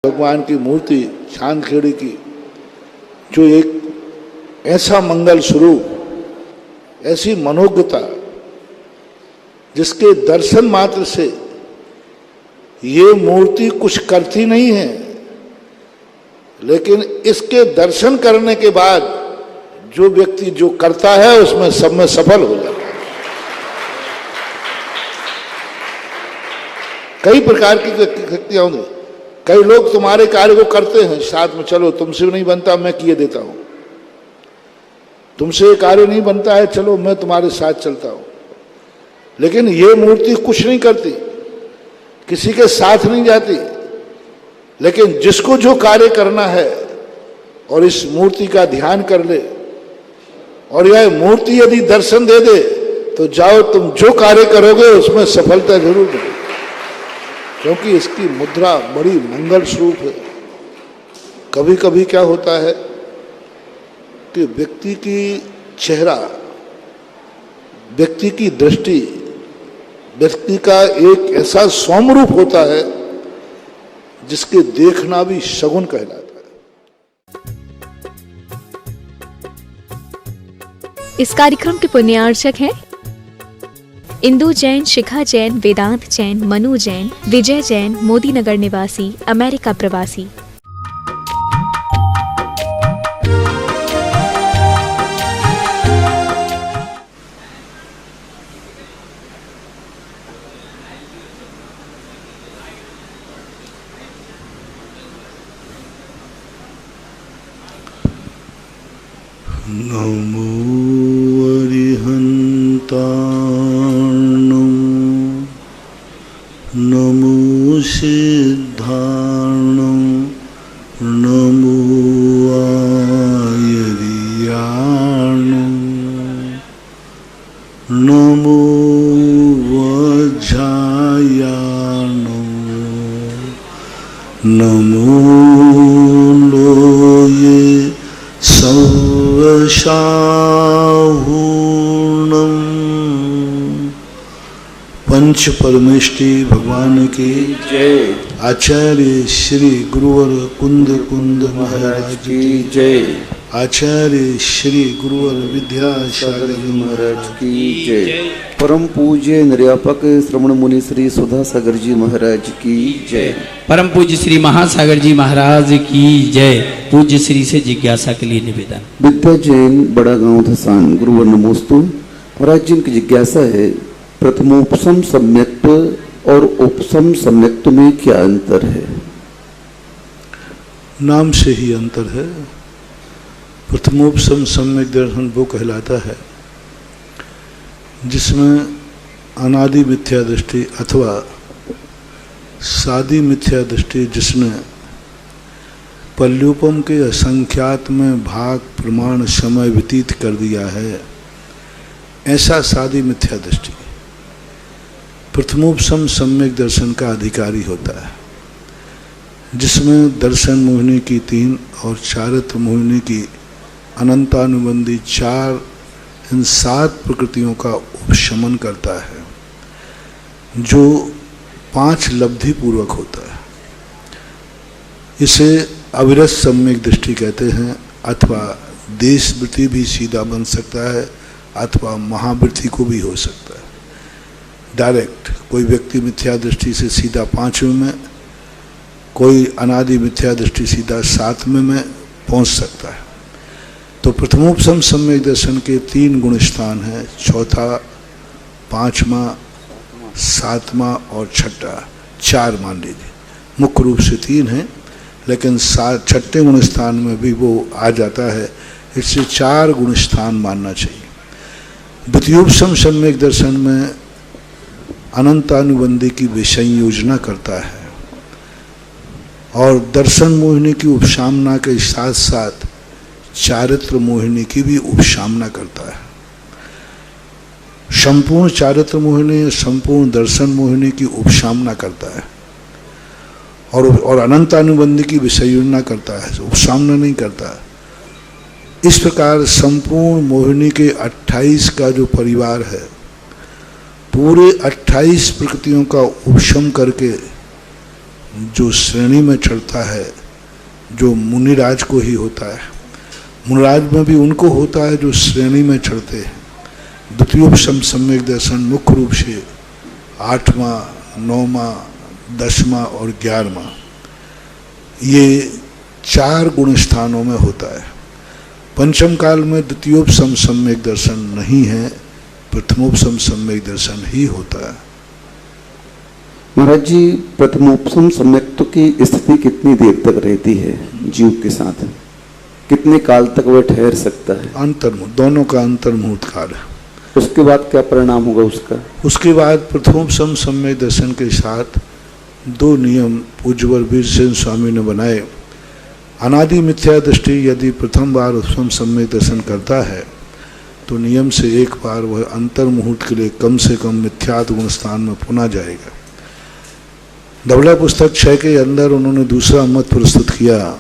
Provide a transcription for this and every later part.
भगवान की मूर्ति चांदखेड़ी की, जो एक ऐसा मंगल स्वरूप, ऐसी मनोज्ञता, जिसके दर्शन मात्र से ये मूर्ति कुछ करती नहीं है, लेकिन इसके दर्शन करने के बाद जो व्यक्ति जो करता है उसमें सब में सफल हो जाता है। कई प्रकार की शक्तियां होंगी। कई लोग तुम्हारे कार्य को करते हैं साथ में, चलो तुमसे नहीं बनता मैं किए देता हूं, तुमसे कार्य नहीं बनता है चलो मैं तुम्हारे साथ चलता हूं। लेकिन ये मूर्ति कुछ नहीं करती, किसी के साथ नहीं जाती, लेकिन जिसको जो कार्य करना है और इस मूर्ति का ध्यान कर ले और यह मूर्ति यदि दर्शन दे दे तो जाओ तुम जो कार्य करोगे उसमें सफलता जरूर मिलेगी, क्योंकि इसकी मुद्रा बड़ी मंगल स्वरूप है। कभी कभी क्या होता है कि व्यक्ति की चेहरा, व्यक्ति की दृष्टि, व्यक्ति का एक ऐसा सौम्य होता है जिसके देखना भी शगुन कहलाता है। इस कार्यक्रम के पुण्यार्चक हैं इंदु जैन, शिखा जैन, वेदांत जैन, मनु जैन, विजय जैन, मोदी नगर निवासी, अमेरिका प्रवासी। नमो अरिहंताणं, नमो सिद्धाणं, नमो आयर्याणं, नमो वज्रायाणं, नमो लोये सर्वशाहूणं। पंच परमेष्टि भगवान की जय। आचार्य श्री गुरुवर कुंद कुंद महाराज की जय। आचार्य श्री गुरुवर विद्यासागर महाराज की जय। परम पूज्य निर्यापक श्रवण मुनि श्री सुधा सागर जी महाराज की जय। परम पूज्य श्री महासागर जी महाराज की जय। पूज्य श्री से जिज्ञासा के लिए निवेदन। विद्या जैन, बड़ा गांव धसान। गुरुवर नमोस्तु। महाराज जी की जिज्ञासा है, प्रथमोपसम सम्यक्त्व और उपसम सम्यक्त्व में क्या अंतर है? नाम से ही अंतर है। प्रथमोपसम सम्यक दर्शन वो कहलाता है जिसमें अनादि मिथ्या दृष्टि अथवा सादी मिथ्या दृष्टि, जिसने पल्युपम के असंख्यात में भाग प्रमाण समय व्यतीत कर दिया है, ऐसा सादी मिथ्या दृष्टि प्रथमोपसम सम्यक दर्शन का अधिकारी होता है, जिसमें दर्शन मोहिनी की 3 और चारित्र मोहिनी की अनंतानुबंधी 4, इन 7 प्रकृतियों का उपशमन करता है, जो 5 लब्धि पूर्वक होता है। इसे अविरत सम्यक दृष्टि कहते हैं, अथवा देश वृत्ति भी सीधा बन सकता है, अथवा महावृत्ति को भी हो सकता है। डायरेक्ट कोई व्यक्ति मिथ्या दृष्टि से सीधा 5वें में, कोई अनादि मिथ्या दृष्टि सीधा 7वें में पहुंच सकता है। तो प्रथमोपसम सम्यक दर्शन के 3 गुण स्थान हैं, चौथा, 5वां, 7वां और 6वां। 4 मान लीजिए, मुख्य रूप से 3 हैं, लेकिन 6ठे गुण स्थान में भी वो आ जाता है, इससे 4 गुण स्थान मानना चाहिए। द्वितीयोपसम सम्यक दर्शन में अनंतानुबंधी की विषय योजना करता है और दर्शन मोहिनी की उपशामना के साथ साथ चारित्र मोहिनी की भी उपशामना करता है। संपूर्ण चारित्र मोहिनी, संपूर्ण दर्शन मोहिनी की उपशामना करता है और अनंतानुबंधी की विषय योजना करता है, उपशामना नहीं करता। इस प्रकार संपूर्ण मोहिनी के 28 का जो परिवार है, पूरे 28 प्रकृतियों का उपशम करके जो श्रेणी में चढ़ता है जो मुनिराज को ही होता है। मुनिराज में भी उनको होता है जो श्रेणी में चढ़ते हैं। द्वितीयोपम सम्यक दर्शन मुख्य रूप से 8वां, 9वां, 10वां और 11वां, ये 4 गुण स्थानों में होता है। पंचम काल में द्वितीयोपम सम्यक दर्शन नहीं है, प्रथमोपम सम्यक दर्शन ही होता है। महाराज जी, प्रथमोपम सम्यक्त्व की स्थिति कितनी देर तक रहती है जीव के साथ? कितने काल तक वह ठहर सकता है? अंतर्मुहूर्त, दोनों का अंतर्मुहूर्त काल है। उसके बाद क्या परिणाम होगा उसका? उसके बाद प्रथमोपम सम्यक दर्शन के साथ 2 नियम पूज्यवर वीरसेन स्वामी ने बनाए। अनादि मिथ्या दृष्टि यदि प्रथम बार उपम सम्यक दर्शन करता है तो नियम से एक बार वह अंतर्मुहूर्त के लिए कम से कम मिथ्यात्व गुण स्थान में पुनः जाएगा। धवला पुस्तक 6 के अंदर उन्होंने दूसरा मत प्रस्तुत किया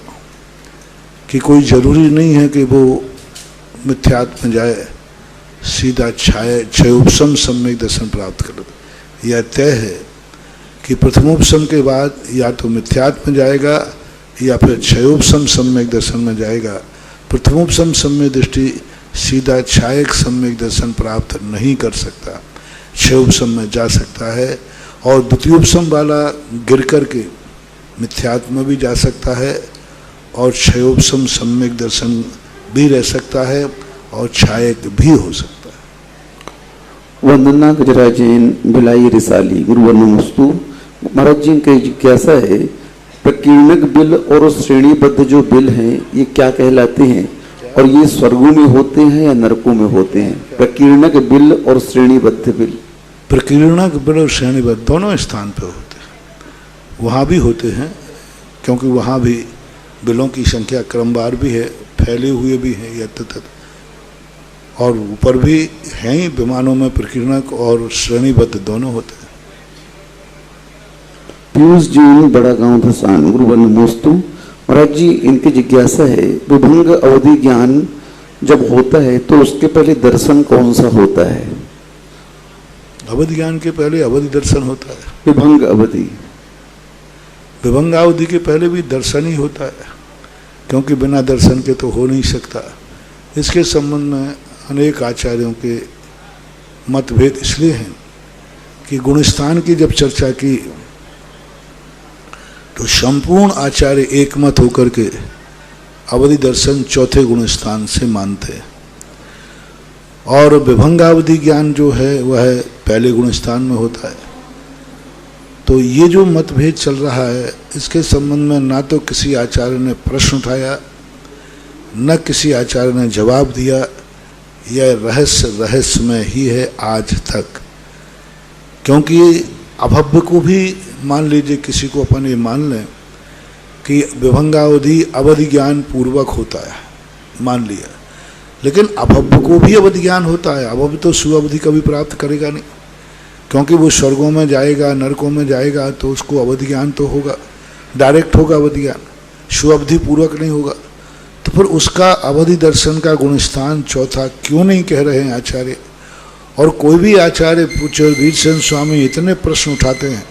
कि कोई जरूरी नहीं है कि वो मिथ्यात्व में जाए, सीधा क्षयोपम सम्यक दर्शन प्राप्त कर। यह तय है कि प्रथमोपम के बाद या तो मिथ्यात्व में जाएगा या फिर क्षयोपम सम्यक दर्शन में जाएगा। प्रथमोपम सम्यक दृष्टि सीधा क्षायक सम्यक दर्शन प्राप्त नहीं कर सकता, क्षयोपम में जा सकता है। और द्वितीयोपम वाला गिर करके मिथ्यात्व में भी जा सकता है और क्षयोपम सम्यक दर्शन भी रह सकता है और छायक भी हो सकता है। वंदना गजराजैन भिलाई रिसाली गुरुवर नमोस्तु। महाराज जी की जिज्ञासा है, प्रकीर्णक बिल और श्रेणीबद्ध जो बिल हैं ये क्या कहलाते हैं और ये स्वर्गों में होते हैं या नरकों में होते हैं? प्रकीर्णक बिल और श्रेणीबद्ध बिल। प्रकीर्णक बिल और श्रेणीबद्ध दोनों स्थान पर होते हैं। वहाँ भी होते हैं क्योंकि वहाँ भी बिलों की संख्या क्रमवार भी है, फैले हुए भी हैं यथातथ, और ऊपर भी हैं ही विमानों में प्रकीर्णक और श्रेणीबद्ध दोनों होते हैं। पीयूष जी बड़ा गांव धसान गुरुवर नमोस्तु। महाराज जी, इनकी जिज्ञासा है, विभंग अवधि ज्ञान जब होता है तो उसके पहले दर्शन कौन सा होता है? अवधि ज्ञान के पहले अवधि दर्शन होता है। विभंग अवधि, विभंगावधि के पहले भी दर्शन ही होता है क्योंकि बिना दर्शन के तो हो नहीं सकता। इसके संबंध में अनेक आचार्यों के मतभेद इसलिए हैं कि गुणस्थान की जब चर्चा की तो संपूर्ण आचार्य एकमत होकर के अवधि दर्शन चौथे गुणस्थान से मानते हैं और विभंगावधि ज्ञान जो है वह पहले गुणस्थान में होता है। तो ये जो मतभेद चल रहा है इसके संबंध में ना तो किसी आचार्य ने प्रश्न उठाया, न किसी आचार्य ने जवाब दिया। यह रहस्य में ही है आज तक, क्योंकि अभव्य को भी मान लीजिए, किसी को अपन ये मान लें कि विभंगावधि अवधि ज्ञान पूर्वक होता है, मान लिया, लेकिन अभव्य को भी अवधि ज्ञान होता है। अभव्य तो सुअवधि कभी प्राप्त करेगा नहीं, क्योंकि वो स्वर्गों में जाएगा, नरकों में जाएगा तो उसको अवधि ज्ञान तो होगा, डायरेक्ट होगा अवधि ज्ञान, सुअवधि पूर्वक नहीं होगा। तो फिर उसका अवधि दर्शन का गुणस्थान चौथा क्यों नहीं कह रहे हैं आचार्य? और कोई भी आचार्य पूछो, वीरसेन स्वामी इतने प्रश्न उठाते हैं,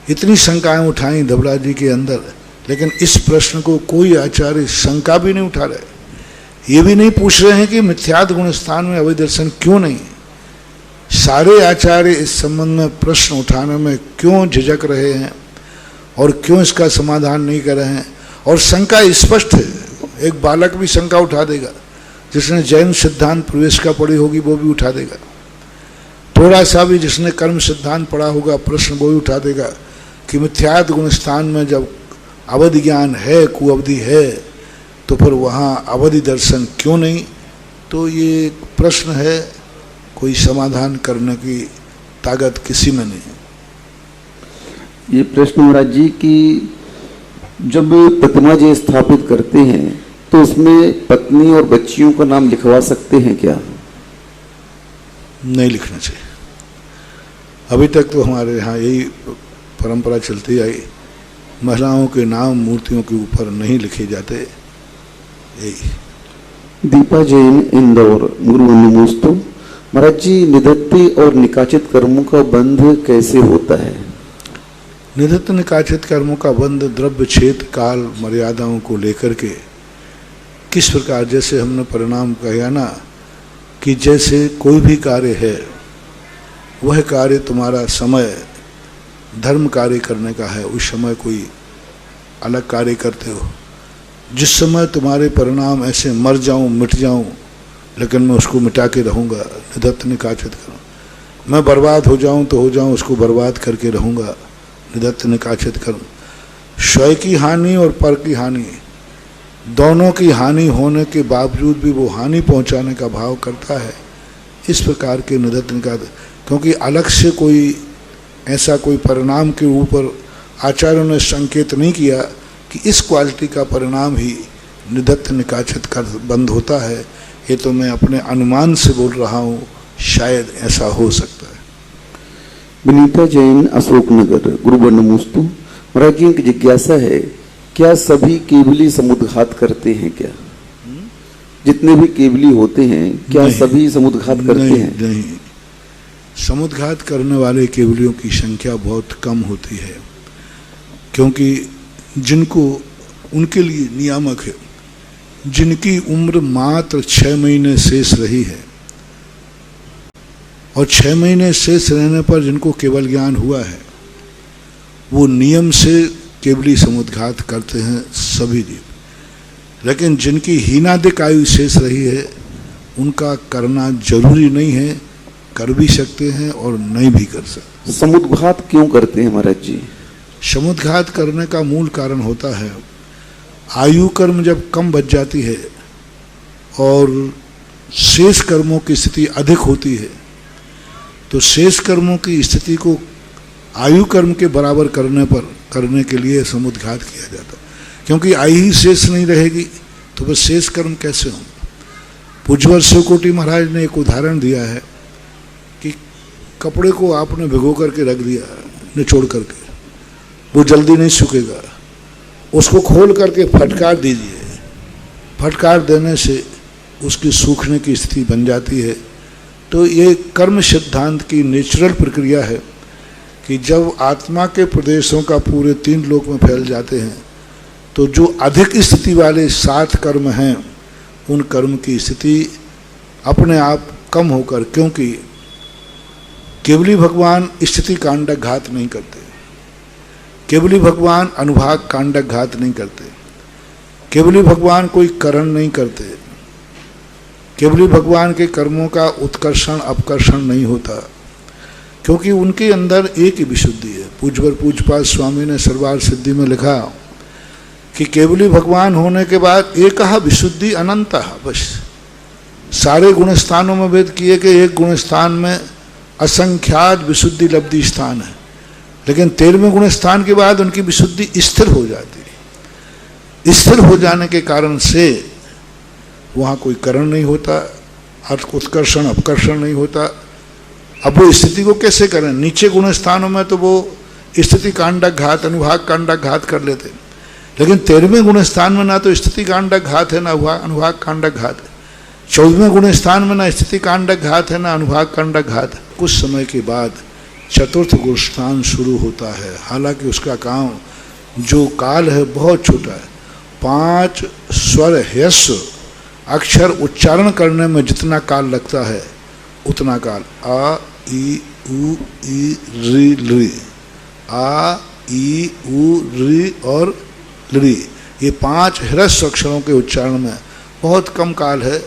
इतनी शंकाएं उठाई धवला जी के अंदर, लेकिन इस प्रश्न को कोई आचार्य शंका भी नहीं उठा रहे। ये भी नहीं पूछ रहे हैं कि मिथ्यात्व गुणस्थान में अवधि दर्शन क्यों नहीं। सारे आचार्य इस संबंध में प्रश्न उठाने में क्यों झिझक रहे हैं और क्यों इसका समाधान नहीं कर रहे हैं? और शंका स्पष्ट है, एक बालक भी शंका उठा देगा, जिसने जैन सिद्धांत प्रवेशिका पढ़ी होगी वो भी उठा देगा, थोड़ा सा भी जिसने कर्म सिद्धांत पढ़ा होगा प्रश्न वो भी उठा देगा कि मिथ्यात्व गुणस्थान में जब अवधि ज्ञान है, कुअवधि है, तो फिर वहाँ अवधि दर्शन क्यों नहीं? तो ये प्रश्न है, कोई समाधान करने की ताकत किसी में नहीं है। ये प्रश्न महाराज जी की जब प्रतिमा जी स्थापित करते हैं तो उसमें पत्नी और बच्चियों का नाम लिखवा सकते हैं क्या? नहीं लिखना चाहिए। अभी तक तो हमारे यहाँ यही परंपरा चलती आई, महिलाओं के नाम मूर्तियों के ऊपर नहीं लिखे जाते। यही। दीपा जैन इंदौर गुरु नमोस्तु। महाराज जी, निधत्ते और निकाचित कर्मों का बंध कैसे होता है? निधत्त निकाचित कर्मों का बंध द्रव्य क्षेत्र काल मर्यादाओं को लेकर के किस प्रकार, जैसे हमने परिणाम कहा ना कि जैसे कोई भी कार्य है वह कार्य तुम्हारा समय धर्म कार्य करने का है, उस समय कोई अलग कार्य करते हो। जिस समय तुम्हारे परिणाम ऐसे मर जाऊं मिट जाऊं लेकिन मैं उसको मिटा के रहूँगा, निधत्त निकाचित करूँ। मैं बर्बाद हो जाऊं तो हो जाऊं, उसको बर्बाद करके रहूँगा, निधत्त निकाचित करूँ। स्वयं की हानि और पर की हानि, दोनों की हानि होने के बावजूद भी वो हानि पहुँचाने का भाव करता है। इस प्रकार के निधत्त निकाचित, क्योंकि अलग से कोई ऐसा कोई परिणाम के ऊपर आचार्यों ने संकेत नहीं किया कि इस क्वालिटी का परिणाम ही निधत्त निकाचित कर बंद होता है। ये तो मैं अपने अनुमान से बोल रहा हूँ, शायद ऐसा हो सकता है। विनीता जैन, अशोकनगर। गुरुवर नमोस्तु। महाराज जी की जिज्ञासा है, क्या सभी केवली समुद्घात करते हैं क्या? जितने भी केवली होते हैं क्या नहीं, सभी समुद्घात करते हैं? नहीं, समुद्घात करने वाले केवलियों की संख्या बहुत कम होती है, क्योंकि जिनको उनके लिए नियामक है, जिनकी उम्र मात्र 6 महीने शेष रही है और 6 महीने शेष रहने पर जिनको केवल ज्ञान हुआ है, वो नियम से केवली समुद्घात करते हैं सभी जीव। लेकिन जिनकी हीनादिक आयु शेष रही है उनका करना जरूरी नहीं है, कर भी सकते हैं और नहीं भी कर सकते। समुद्घात क्यों करते हैं महाराज जी? समुद्घात करने का मूल कारण होता है आयु कर्म जब कम बच जाती है और शेष कर्मों की स्थिति अधिक होती है, तो शेष कर्मों की स्थिति को आयु कर्म के बराबर करने के लिए समुद्घात किया जाता है। क्योंकि आयु ही शेष नहीं रहेगी तो बस शेष कर्म कैसे होंगे। पूज्यवर शिवकोटि महाराज ने एक उदाहरण दिया है कि कपड़े को आपने भिगो करके रख दिया निचोड़ करके, वो जल्दी नहीं सूखेगा, उसको खोल करके फटकार दीजिए, फटकार देने से उसकी सूखने की स्थिति बन जाती है। तो ये कर्म सिद्धांत की नेचुरल प्रक्रिया है कि जब आत्मा के प्रदेशों का पूरे 3 लोक में फैल जाते हैं तो जो अधिक स्थिति वाले 7 कर्म हैं उन कर्म की स्थिति अपने आप कम होकर, क्योंकि केवली भगवान स्थिति कांडक घात नहीं करते, केवली भगवान अनुभाग कांडक घात नहीं करते, केवली भगवान कोई करण नहीं करते, केवली भगवान के कर्मों का उत्कर्षण अपकर्षण नहीं होता, क्योंकि उनके अंदर एक ही विशुद्धि है। पूज्यवर पूज्यपाद स्वामी ने सर्वार सिद्धि में लिखा कि केवली भगवान होने के बाद एक विशुद्धि अनंत, बस सारे गुण स्थानों में भेद किए कि एक गुण स्थान में असंख्यात विशुद्धि लब्धि स्थान है, लेकिन 13वें गुण स्थान के बाद उनकी विशुद्धि स्थिर हो जाती है। स्थिर हो जाने के कारण से वहाँ कोई करण नहीं होता, उत्कर्षण अपकर्षण नहीं होता। अब वो स्थिति को कैसे करें? नीचे गुण स्थानों में तो वो स्थिति कांडक घात अनुभाग कांडक घात कर लेते, लेकिन 13वें गुण स्थान में ना तो स्थिति कांडक घात है ना अनुभाग कांडक घात है, 14वें गुण स्थान में ना स्थिति कांडक घात है ना अनुभाग कांडक घात है। कुछ समय के बाद चतुर्थ गुण स्थान शुरू होता है, हालांकि उसका काम जो काल है बहुत छोटा है। 5 स्वर ह्यस्व अक्षर उच्चारण करने में जितना काल लगता है उतना काल आ ई उ ई री ली, आ ई उ री और ली, ये 5 ह्रस्व अक्षरों के उच्चारण में बहुत कम काल है,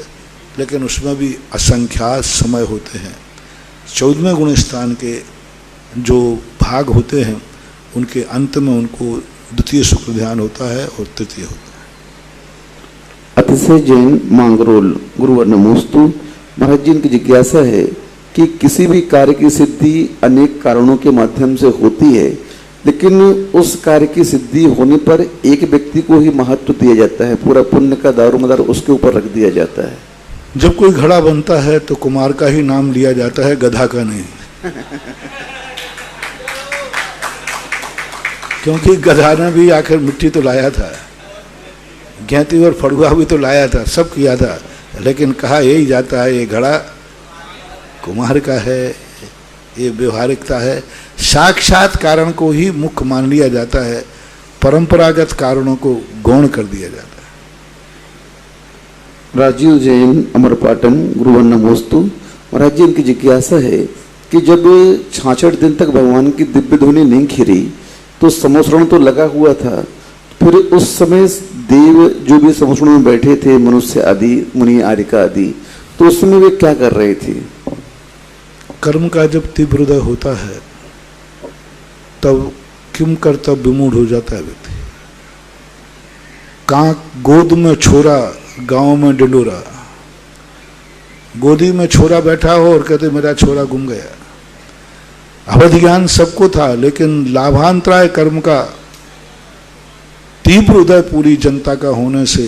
लेकिन उसमें भी असंख्यात समय होते हैं। 14वें गुण स्थान के जो भाग होते हैं उनके अंत में उनको द्वितीय शुक्र ध्यान होता है और तृतीय होता है। अतिशय जैन, मांगरोल। गुरुवर नमोस्तु। महाराज जी की जिज्ञासा है कि किसी भी कार्य की सिद्धि अनेक कारणों के माध्यम से होती है, लेकिन उस कार्य की सिद्धि होने पर एक व्यक्ति को ही महत्व दिया जाता है, पूरा पुण्य का दारोमदार उसके ऊपर रख दिया जाता है। जब कोई घड़ा बनता है तो कुमार का ही नाम लिया जाता है, गधा का नहीं। क्योंकि गधा ने भी आखिर मिट्टी तो लाया था, गैंती और फड़ुआ भी तो लाया था, सब किया था, लेकिन कहा यही जाता है ये घड़ा कुमार का है, ये व्यवहारिकता है। साक्षात कारण को ही मुख्य मान लिया जाता है, परंपरागत कारणों को गौण कर दिया जाता है। राजीव जैन अमरपाटन गुरुवन नमोस्तु। महाराज जी, इनकी जिज्ञासा है कि जब 66 दिन तक भगवान की दिव्य ध्वनि नहीं खिरी तो समोसरण तो लगा हुआ था, फिर उस समय देव जो भी समोसरण में बैठे थे, मनुष्य आदि, मुनि आरिका आदि, तो उस समय वे क्या कर रहे थे? कर्म का जब तीव्र हृदय होता है तब किम कर्तव्य विमूढ़ हो जाता है व्यक्ति। कांक गोद में छोरा, गांव में डिंडोरा। गोदी में छोरा बैठा हो और कहते मेरा छोरा गुम गया। अवधि ज्ञान सबको था, लेकिन लाभांतराय कर्म का तीव्र हृदय पूरी जनता का होने से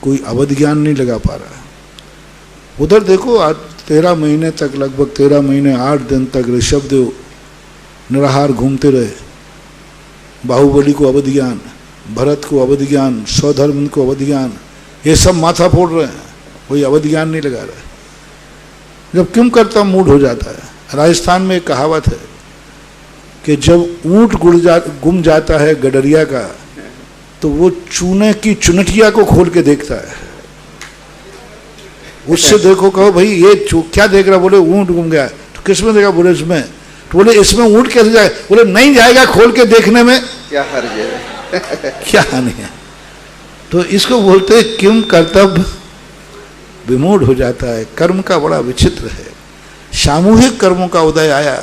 कोई अवधि ज्ञान नहीं लगा पा रहा। उधर देखो, आज 13 महीने तक, लगभग 13 महीने 8 दिन तक ऋषभदेव निराहार घूमते रहे। बाहुबली को अवधि ज्ञान, भरत को अवधि ज्ञान, सौधर्म को अवधि ज्ञान, ये सब माथा फोड़ रहे हैं, कोई अवधि ज्ञान नहीं लगा रहा। जब किम करता मूड हो जाता है। राजस्थान में एक कहावत है कि जब ऊंट गुम जाता है गडरिया का, तो वो चूने की चुनटिया को खोल के देखता है। उससे देखो, कहो भाई ये क्या देख रहा? बोले ऊंट गुम गया। तो किसमें देखा? बोले इसमें। तो बोले इसमें ऊंट कैसे जाएगा? बोले नहीं जाएगा, खोल के देखने में क्या हर्ज है? क्या हानि है? तो इसको बोलते किम कर्तव्य विमूढ़ हो जाता है। कर्म का बड़ा विचित्र है। सामूहिक कर्मों का उदय आया,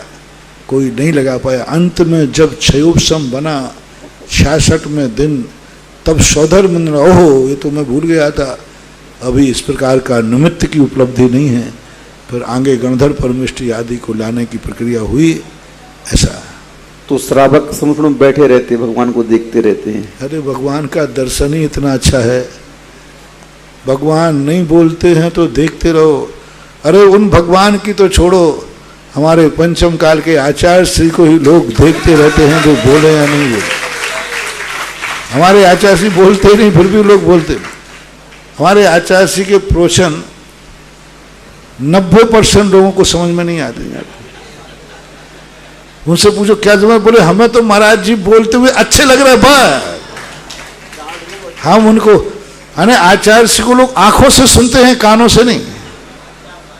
कोई नहीं लगा पाया। अंत में जब क्षयोपम बना 66 में दिन, तब सौधर्म ने, ओहो ये तो मैं भूल गया था, अभी इस प्रकार का निमित्त की उपलब्धि नहीं है। फिर आगे गणधर परमिष्टि आदि को लाने की प्रक्रिया हुई। ऐसा तो श्रावक समोसरण में बैठे रहते, भगवान को देखते रहते हैं। अरे भगवान का दर्शन ही इतना अच्छा है। भगवान नहीं बोलते हैं तो देखते रहो। अरे उन भगवान की तो छोड़ो, हमारे पंचम काल के आचार्य श्री को ही लोग देखते रहते हैं, जो बोले या नहीं बोले। हमारे आचार्य श्री बोलते ही नहीं, फिर भी लोग बोलते। हमारे आचार्य श्री के प्रवचन 90% लोगों को समझ में नहीं आते। उनसे पूछो क्या जवाब? बोले हमें तो महाराज जी बोलते हुए अच्छे लग रहे हैं, बस हम उनको, आचार्य श्री को लोग आंखों से सुनते हैं, कानों से नहीं।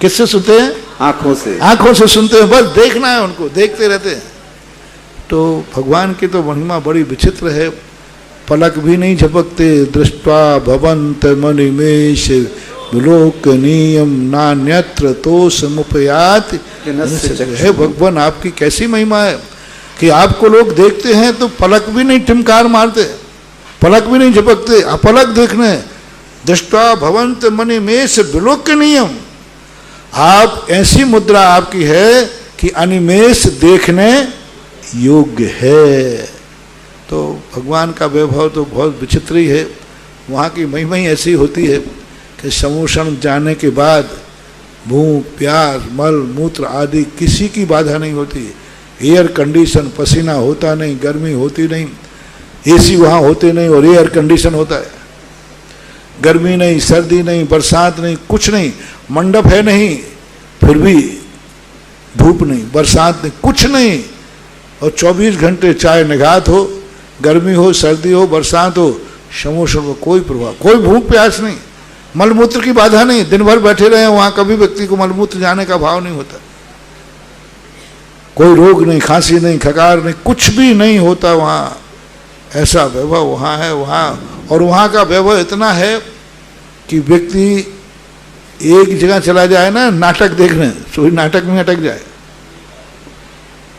किससे सुनते हैं? आंखों से। आंखों से सुनते हैं, बस देखना है उनको, देखते रहते हैं। तो भगवान की तो महिमा बड़ी विचित्र है। पलक भी नहीं झपकते। दृष्टवा भवंत मनिमेश विलोकनीयम नान्यत्र तो समुपयात। हे भगवान, आपकी कैसी महिमा है कि आपको लोग देखते हैं तो पलक भी नहीं टिमकार मारते, पलक भी नहीं झपकते, अपलक देखने। दृष्टवा भवंत मनिमेश विलोकनीयम। आप ऐसी मुद्रा आपकी है कि अनिमेष देखने योग्य है। तो भगवान का वैभव तो बहुत विचित्र ही है। वहाँ की महिमा ही ऐसी होती है कि समोषण जाने के बाद भूख, प्यास, मल मूत्र आदि किसी की बाधा नहीं होती। एयर कंडीशन, पसीना होता नहीं, गर्मी होती नहीं, एसी वहाँ होते नहीं और एयर कंडीशन होता है। गर्मी नहीं, सर्दी नहीं, बरसात नहीं, कुछ नहीं। मंडप है नहीं, फिर भी धूप नहीं, बरसात नहीं, कुछ नहीं। और 24 घंटे चाहे निघात हो, गर्मी हो, सर्दी हो, बरसात हो, समोषण को कोई प्रभाव, कोई भूख प्यास नहीं, मलमूत्र की बाधा नहीं। दिन भर बैठे रहे वहाँ, कभी व्यक्ति को मलमूत्र जाने का भाव नहीं होता। कोई रोग नहीं, खांसी नहीं, खकार नहीं, कुछ भी नहीं होता वहाँ। ऐसा वैभव वहाँ है। वहाँ और वहाँ का वैभव इतना है कि व्यक्ति एक जगह चला जाए ना नाटक देखने, तो नाटक में अटक जाए।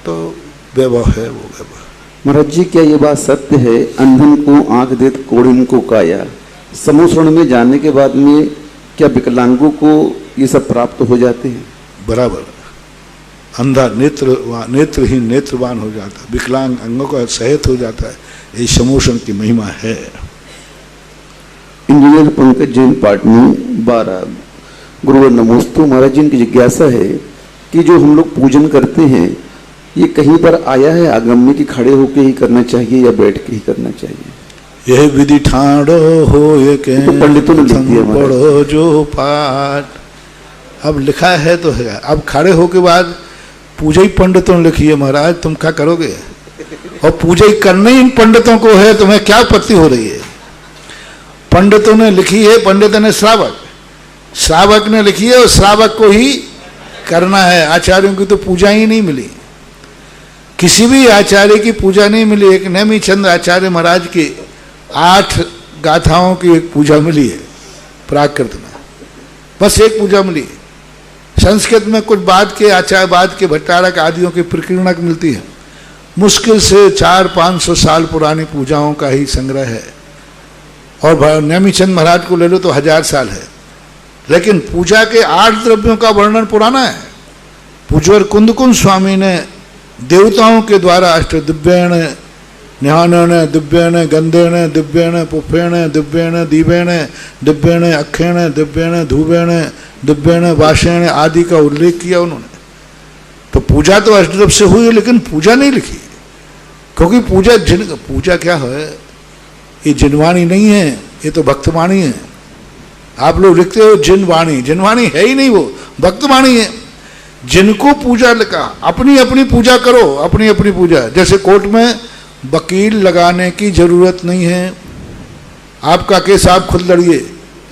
तो वैभव है वो वैभव। महाराज जी, क्या ये बात सत्य है, अंधन को आंख देत कोढ़िन को काया? समोसरण में जाने के बाद में क्या विकलांगों को ये सब प्राप्त हो जाते हैं? बराबर। अंधा नेत्रहीन नेत्रवान हो जाता है, विकलांग अंगों का सहित हो जाता है। ये समोषण की महिमा है। इंजीनियर पंकज जैन पाटनी 12 गुरुवर नमोस्तु। महाराज जी, इनकी जिज्ञासा है कि जो हम लोग पूजन करते हैं, ये कहीं पर आया है आगम में कि खड़े होके ही करना चाहिए या बैठ के ही करना चाहिए? यह विधि ठाड़ो हो ये के तो पंडितों ने लिख दिया पढ़ो जो पाठ। अब लिखा है तो है। अब खड़े होके बाद पूजा ही पंडितों ने लिखी है महाराज, तुम क्या करोगे? और पूजा ही करना ही इन पंडितों को है, तुम्हें क्या आपत्ति हो रही है? पंडितों ने लिखी है, पंडित ने श्रावक, श्रावक ने लिखी है और श्रावक को ही करना है। आचार्यों की तो पूजा ही नहीं मिली, किसी भी आचार्य की पूजा नहीं मिली। एक नेमी चंद आचार्य महाराज की 8 गाथाओं की एक पूजा मिली है प्राकृत में, बस एक पूजा मिली। संस्कृत में कुछ बाद के आचार्य, बाद के भट्टारक आदियों की प्रकीर्णक मिलती है। मुश्किल से 400-500 साल पुरानी पूजाओं का ही संग्रह है। और नेमीचंद महाराज को ले लो तो 1000 साल है। लेकिन पूजा के 8 द्रव्यों का वर्णन पुराना है। पूज्वर कुंदकुंद स्वामी ने देवताओं के द्वारा अष्टदिव्येण न्यानेन दिव्येण गंधेन दिव्येण पुष्पेण दिव्येण दीपेण दिव्येण अक्षेण दिव्येण धूपेण दिव्येण वासेण आदि का उल्लेख किया उन्होंने। तो पूजा तो अष्टद्रव्य से हुई, लेकिन पूजा नहीं लिखी, क्योंकि पूजा क्या है? ये जिनवाणी नहीं है, ये तो भक्तवाणी है। आप लोग लिखते हो जिनवाणी, जिनवाणी है ही नहीं, वो भक्तवाणी है। जिनको पूजा लिखा, अपनी अपनी पूजा करो, अपनी अपनी पूजा। जैसे कोर्ट में वकील लगाने की जरूरत नहीं है। आपका केस आप खुद लड़िए,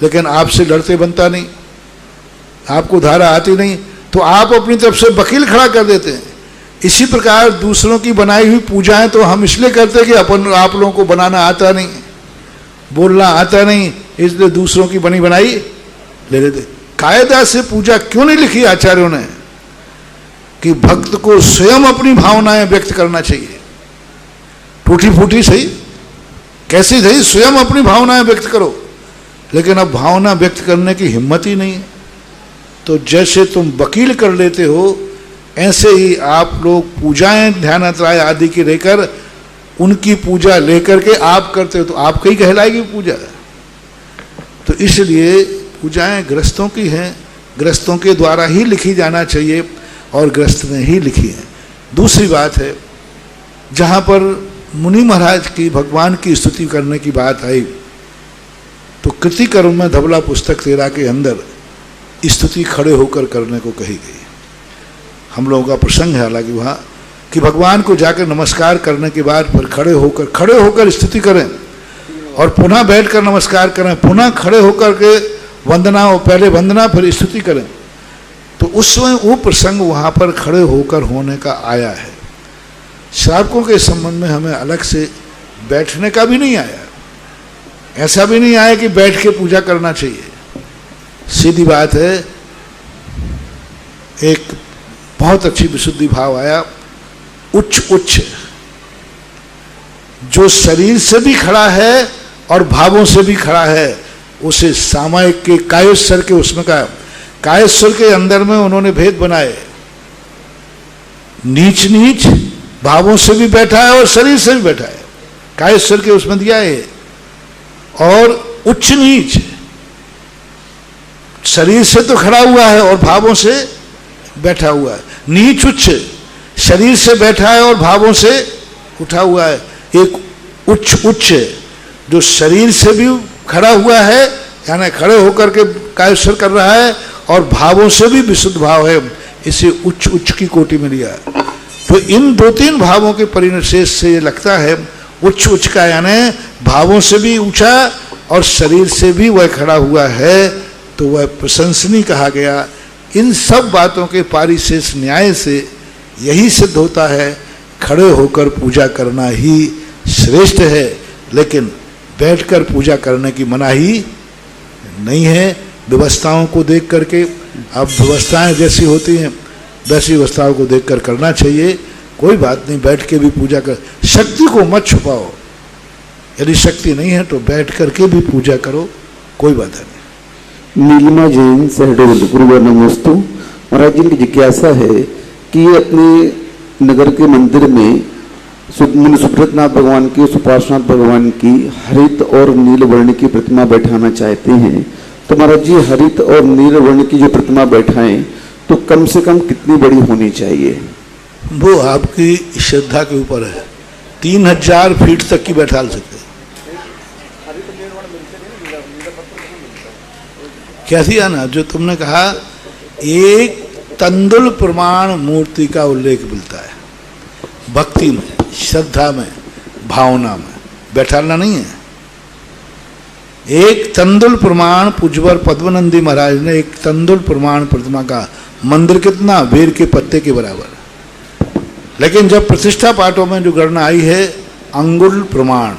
लेकिन आपसे लड़ते बनता नहीं, आपको धारा आती नहीं, तो आप अपनी तरफ से वकील खड़ा कर देते हैं। इसी प्रकार दूसरों की बनाई हुई पूजाएं तो हम इसलिए करते हैं कि आप लोगों को बनाना आता नहीं, बोलना आता नहीं, इसलिए दूसरों की बनी बनाई ले लेते। कायदा से पूजा क्यों नहीं लिखी आचार्यों ने? कि भक्त को स्वयं अपनी भावनाएं व्यक्त करना चाहिए। टूटी फूटी सही, कैसी सही, स्वयं अपनी भावनाएं व्यक्त करो। लेकिन अब भावना व्यक्त करने की हिम्मत ही नहीं है। तो जैसे तुम वकील कर लेते हो, ऐसे ही आप लोग पूजाएं ध्यानत्राय आदि की लेकर, उनकी पूजा लेकर के आप करते हो, तो आपकी ही कहलाएगी पूजा। तो इसलिए पूजाएं गृहस्थों की हैं, गृहस्थों के द्वारा ही लिखी जाना चाहिए, और गृहस्थ ने ही लिखी है। दूसरी बात है, जहाँ पर मुनि महाराज की भगवान की स्तुति करने की बात आई, तो कृति कर्म में धवला पुस्तक 13 के अंदर स्तुति खड़े होकर करने को कही गई। हम लोगों का प्रसंग है हालांकि वहाँ, कि भगवान को जाकर नमस्कार करने के बाद फिर खड़े होकर स्तुति करें, और पुनः बैठकर नमस्कार करें, पुनः खड़े होकर के वंदना हो, पहले वंदना फिर स्तुति करें। तो उस समय वो प्रसंग वहाँ पर खड़े होकर होने का आया है। श्रावकों के संबंध में हमें अलग से बैठने का भी नहीं आया, ऐसा भी नहीं आया कि बैठ के पूजा करना चाहिए। सीधी बात है, एक बहुत अच्छी विशुद्धि भाव आया, उच्च जो शरीर से भी खड़ा है और भावों से भी खड़ा है, उसे सामायिक के कायस्वर के उसमें का कायस्वर के अंदर में उन्होंने भेद बनाए। नीच नीच भावों से भी बैठा है और शरीर से भी बैठा है, कायस्वर के उसमें दिया है। और उच्च नीच, शरीर से तो खड़ा हुआ है और भावों से बैठा हुआ है। नीच उच्च, शरीर से बैठा है और भावों से उठा हुआ है। एक उच्च जो शरीर से भी खड़ा हुआ है, यानी खड़े होकर के कायस्वर कर रहा है, और भावों से भी विशुद्ध भाव है, इसे उच्च की कोटि में लिया। तो इन 2-3 भावों के परिनिर्देश से ये लगता है उच्च का, यानी भावों से भी ऊंचा और शरीर से भी वह खड़ा हुआ है, तो वह प्रशंसनीय कहा गया। इन सब बातों के पारिशेष न्याय से यही सिद्ध होता है, खड़े होकर पूजा करना ही श्रेष्ठ है, लेकिन बैठकर पूजा करने की मनाही नहीं है। व्यवस्थाओं को देख करके, अब व्यवस्थाएं जैसी होती हैं वैसी व्यवस्थाओं को देखकर करना चाहिए। कोई बात नहीं, बैठ के भी पूजा कर, शक्ति को मत छुपाओ। यदि शक्ति नहीं है तो बैठ करके भी पूजा करो, कोई बात नहीं। नीलिमा जैन शहडोल, गुरुवर नमोस्तु। महाराज जी की जिज्ञासा है कि अपने नगर के मंदिर में मुनि सुब्रतनाथ भगवान की, सुपार्श्वनाथ भगवान की हरित और नील वर्ण की प्रतिमा बैठाना चाहते हैं। तो महाराज जी, हरित और नील वर्ण की जो प्रतिमा बैठाएं तो कम से कम कितनी बड़ी होनी चाहिए? वो आपकी श्रद्धा के ऊपर है। 3000 फीट तक की बैठा सकते। क्या थी ना जो तुमने कहा, एक तंदुल प्रमाण मूर्ति का उल्लेख मिलता है। भक्ति में, श्रद्धा में, भावना में, बैठाना नहीं है। एक तंदुल प्रमाण पूज्यवर पद्मनंदी महाराज ने एक तंदुल प्रमाण प्रतिमा का मंदिर कितना, बेर के पत्ते के बराबर। लेकिन जब प्रतिष्ठा पाठों में जो गणना आई है अंगुल प्रमाण,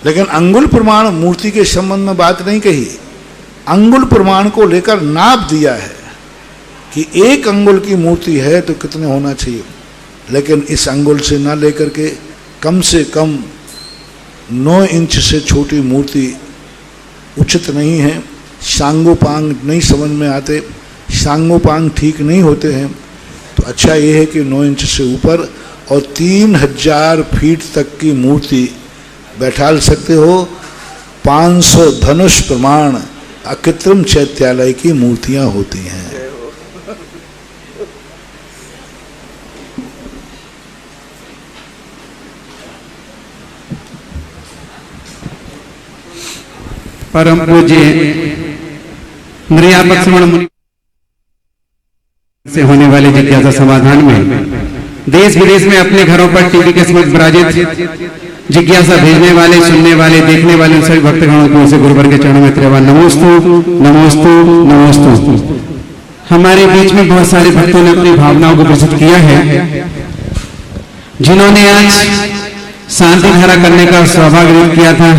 लेकिन अंगुल प्रमाण मूर्ति के संबंध में बात नहीं कही। अंगुल प्रमाण को लेकर नाप दिया है कि 1 अंगुल की मूर्ति है तो कितने होना चाहिए, लेकिन इस अंगुल से ना लेकर के कम से कम 9 इंच से छोटी मूर्ति उचित नहीं है। सांगोपांग नहीं समझ में आते, सांगोपांग ठीक नहीं होते हैं। तो अच्छा ये है कि 9 इंच से ऊपर और 3000 फीट तक की मूर्ति बैठाल सकते हो। 500 धनुष प्रमाण अकृत्रिम चैत्यालय की मूर्तियां होती हैं। परम पूज्य नृयापक श्रवण मुनि से होने वाले जिज्ञासा समाधान में देश विदेश में अपने घरों पर टीवी के समक्ष विराजित जिज्ञासा भेजने वाले, सुनने वाले, देखने वाले उन सभी भक्तगणों को उसे गुरुवर के चरणों में त्रिवार नमोस्तु नमोस्तु नमोस्तु। हमारे बीच में बहुत सारे भक्तों ने अपनी भावनाओं को प्रस्तुत किया है, जिन्होंने आज शांति धारा करने का सौभाग्य व्यक्त किया था।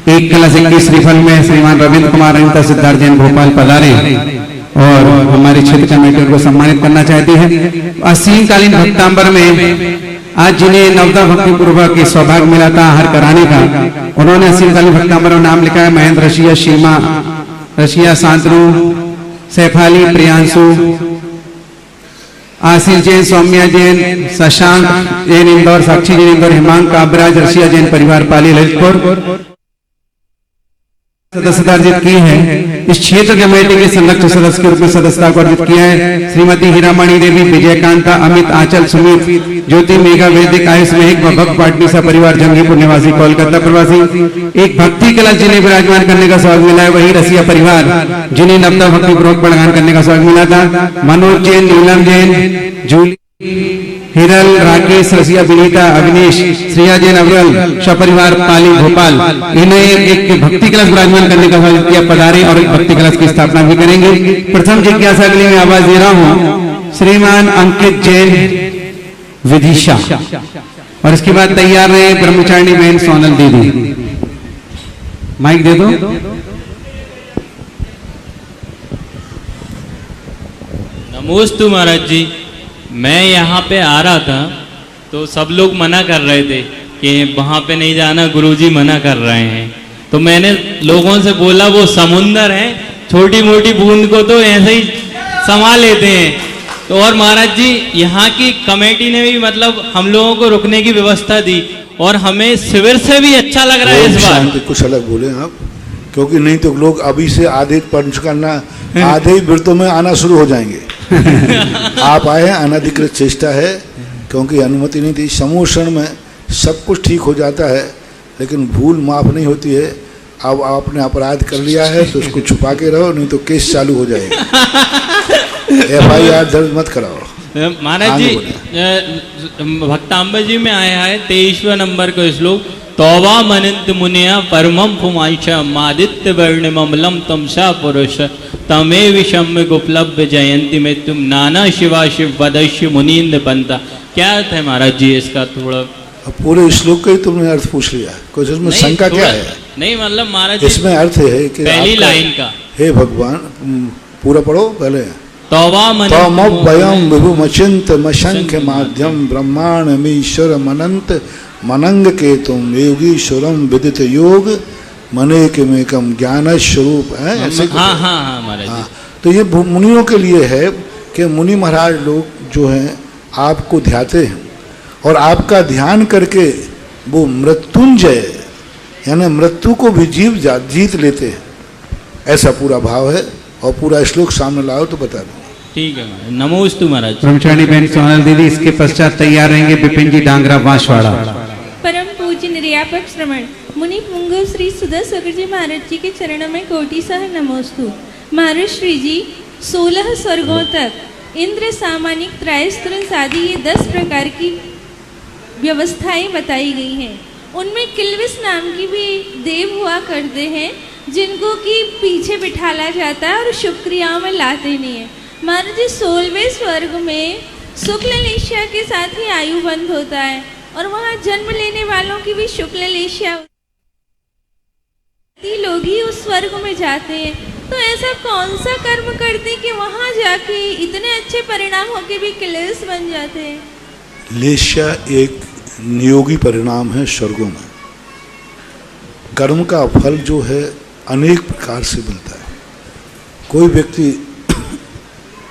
1 कलश 21 श्रीफल में श्रीमान रविंद्र कुमार अनिता सिद्धार्थ जैन भोपाल पधारे और हमारे क्षेत्र कमेटी को सम्मानित करना चाहती है। असीमकालीन भक्तांबर में आज जिन्हें नवदा भक्ति पूर्वक के सौभाग्य मिला था आहार कराने का, उन्होंने असीमकालीन भक्तांबर में नाम लिखा है महेंद्र रशिया, शीमा रशिया, शांतनु, सैफाली, प्रियांशु, आशीष जैन, सौम्या जैन, शशांक जैन इंदौर, साक्षी जैन इंदौर, हिमांक काबराज रशिया जैन परिवार पाली ललितपुर सदस्यता अर्जित की है। इस क्षेत्र कमेटी के संरक्षक सदस्य के रूप में सदस्यता को अर्जित किया है श्रीमती हीरामणि देवी, विजयकांता, अमित, आंचल, सुमित, ज्योति, मेघा, वैदिक, आयुष, महक, भक्त पाटनीसा परिवार जंगीपुर निवासी कोलकाता प्रवासी। एक भक्ति कलश जिन्हें विराजमान करने का सौभाग्य मिला है वही रसिया परिवार, जिन्हें नवदा भक्ति पूर्वक बड़गान करने का सौभाग्य मिला था। मनोज जैन, नीलम जैन, जूली, हिरल, राकेश, रसिया, विनीता, अग्निश, श्रेया जैन, अवरल, सपरिवार पाली भोपाल, इन्हें एक भक्ति कलश विराजमान करने का स्वागत किया। पधारे और एक भक्ति कलश की स्थापना भी करेंगे। प्रथम जिज्ञासा के लिए मैं आवाज दे रहा हूँ श्रीमान अंकित जैन विदिशा, और इसके बाद तैयार रहे ब्रह्मचारिणी बहन सोनल दीदी। माइक दे दो। नमोस्तु महाराज जी। मैं यहाँ पे आ रहा था तो सब लोग मना कर रहे थे कि वहाँ पे नहीं जाना, गुरुजी मना कर रहे हैं। तो मैंने लोगों से बोला वो समुंदर है, छोटी मोटी बूंद को तो ऐसे ही संभाल लेते हैं। तो और महाराज जी यहाँ की कमेटी ने भी मतलब हम लोगों को रुकने की व्यवस्था दी और हमें शिविर से भी अच्छा लग रहा है इस बार। कुछ अलग बोले आप, क्योंकि नहीं तो लोग अभी से आधे पंच करना, आधे ही व्रतों में आना शुरू हो जाएंगे। आप आए, अनधिकृत चेष्टा है, क्योंकि अनुमति नहीं थी। समूषण में सब कुछ ठीक हो जाता है, लेकिन भूल माफ नहीं होती है। अब आपने अपराध कर लिया है तो उसको छुपा के रहो, नहीं तो केस चालू हो जाएगा। FIR दर्ज मत कराओ। महाराज जी भक्तांबर जी में आया है 23वें नंबर का श्लोक, तौबा मनंत मुनिया परमम पुमांशा मादित्य वर्णमलम तमसा पुरुष तमे विषम उपलब्ध जयंती में तुम नाना शिवा शिव वदश्य मुनींद बनता। क्या अर्थ है महाराज जी इसका? थोड़ा अब पूरे श्लोक का ही तुमने अर्थ पूछ लिया, कुछ इसमें शंका क्या है? नहीं मतलब महाराज जी इसमें अर्थ है कि पहली लाइन का, हे भगवान, पूरा पढ़ो पहले। तौबा तमव्ययम विभुमचिंत मशंख माध्यम ब्रह्मांडमीश्वर मनंत मनंग के तुम योगीश्वरम विदित योग मनेकमेकम ज्ञान स्वरूप है ऐसे। हाँ हाँ हाँ महाराज जी। तो ये मुनियों के लिए है कि मुनि महाराज लोग जो हैं आपको ध्याते हैं और आपका ध्यान करके वो मृत्युंजय यानी मृत्यु को भी जीत लेते हैं, ऐसा पूरा भाव है। और पूरा श्लोक सामने लाओ तो बता दो। ठीक है महाराज। नमोस्तु महाराज। ब्रह्मचारिणी बहन सोनल दीदी, इसके पश्चात तैयार रहेंगे विपिन जी डांगरा बांसवाड़ा। परम पूज्य निर्यापक श्रवण मुनि पुंगव श्री सुधा सगर जी महाराज जी के चरणों में कोटि सह नमोस्तु। महाराज श्री जी 16 स्वर्गों तक इंद्र, सामानिक, त्रायस्त्रंस आदि ये 10 प्रकार की व्यवस्थाएं बताई गई हैं। उनमें किल्विस नाम की भी देव हुआ करते हैं जिनको कि पीछे बिठाला जाता है और शुभ क्रियाओं में लाते नहीं है। महाराज जी 16वें स्वर्ग में शुक्ल लेशिया के साथ ही आयु बंद होता है और वहाँ जन्म लेने वालों की भी शुक्ल लेशिया लोग ही उस स्वर्ग में जाते हैं। तो ऐसा कौन सा कर्म करते कि वहाँ जाके इतने अच्छे परिणाम होके भी क्लेश बन जाते हैं? लेशिया एक नियोगी परिणाम है स्वर्गों में। कर्म का फल जो है अनेक प्रकार से मिलता है। कोई व्यक्ति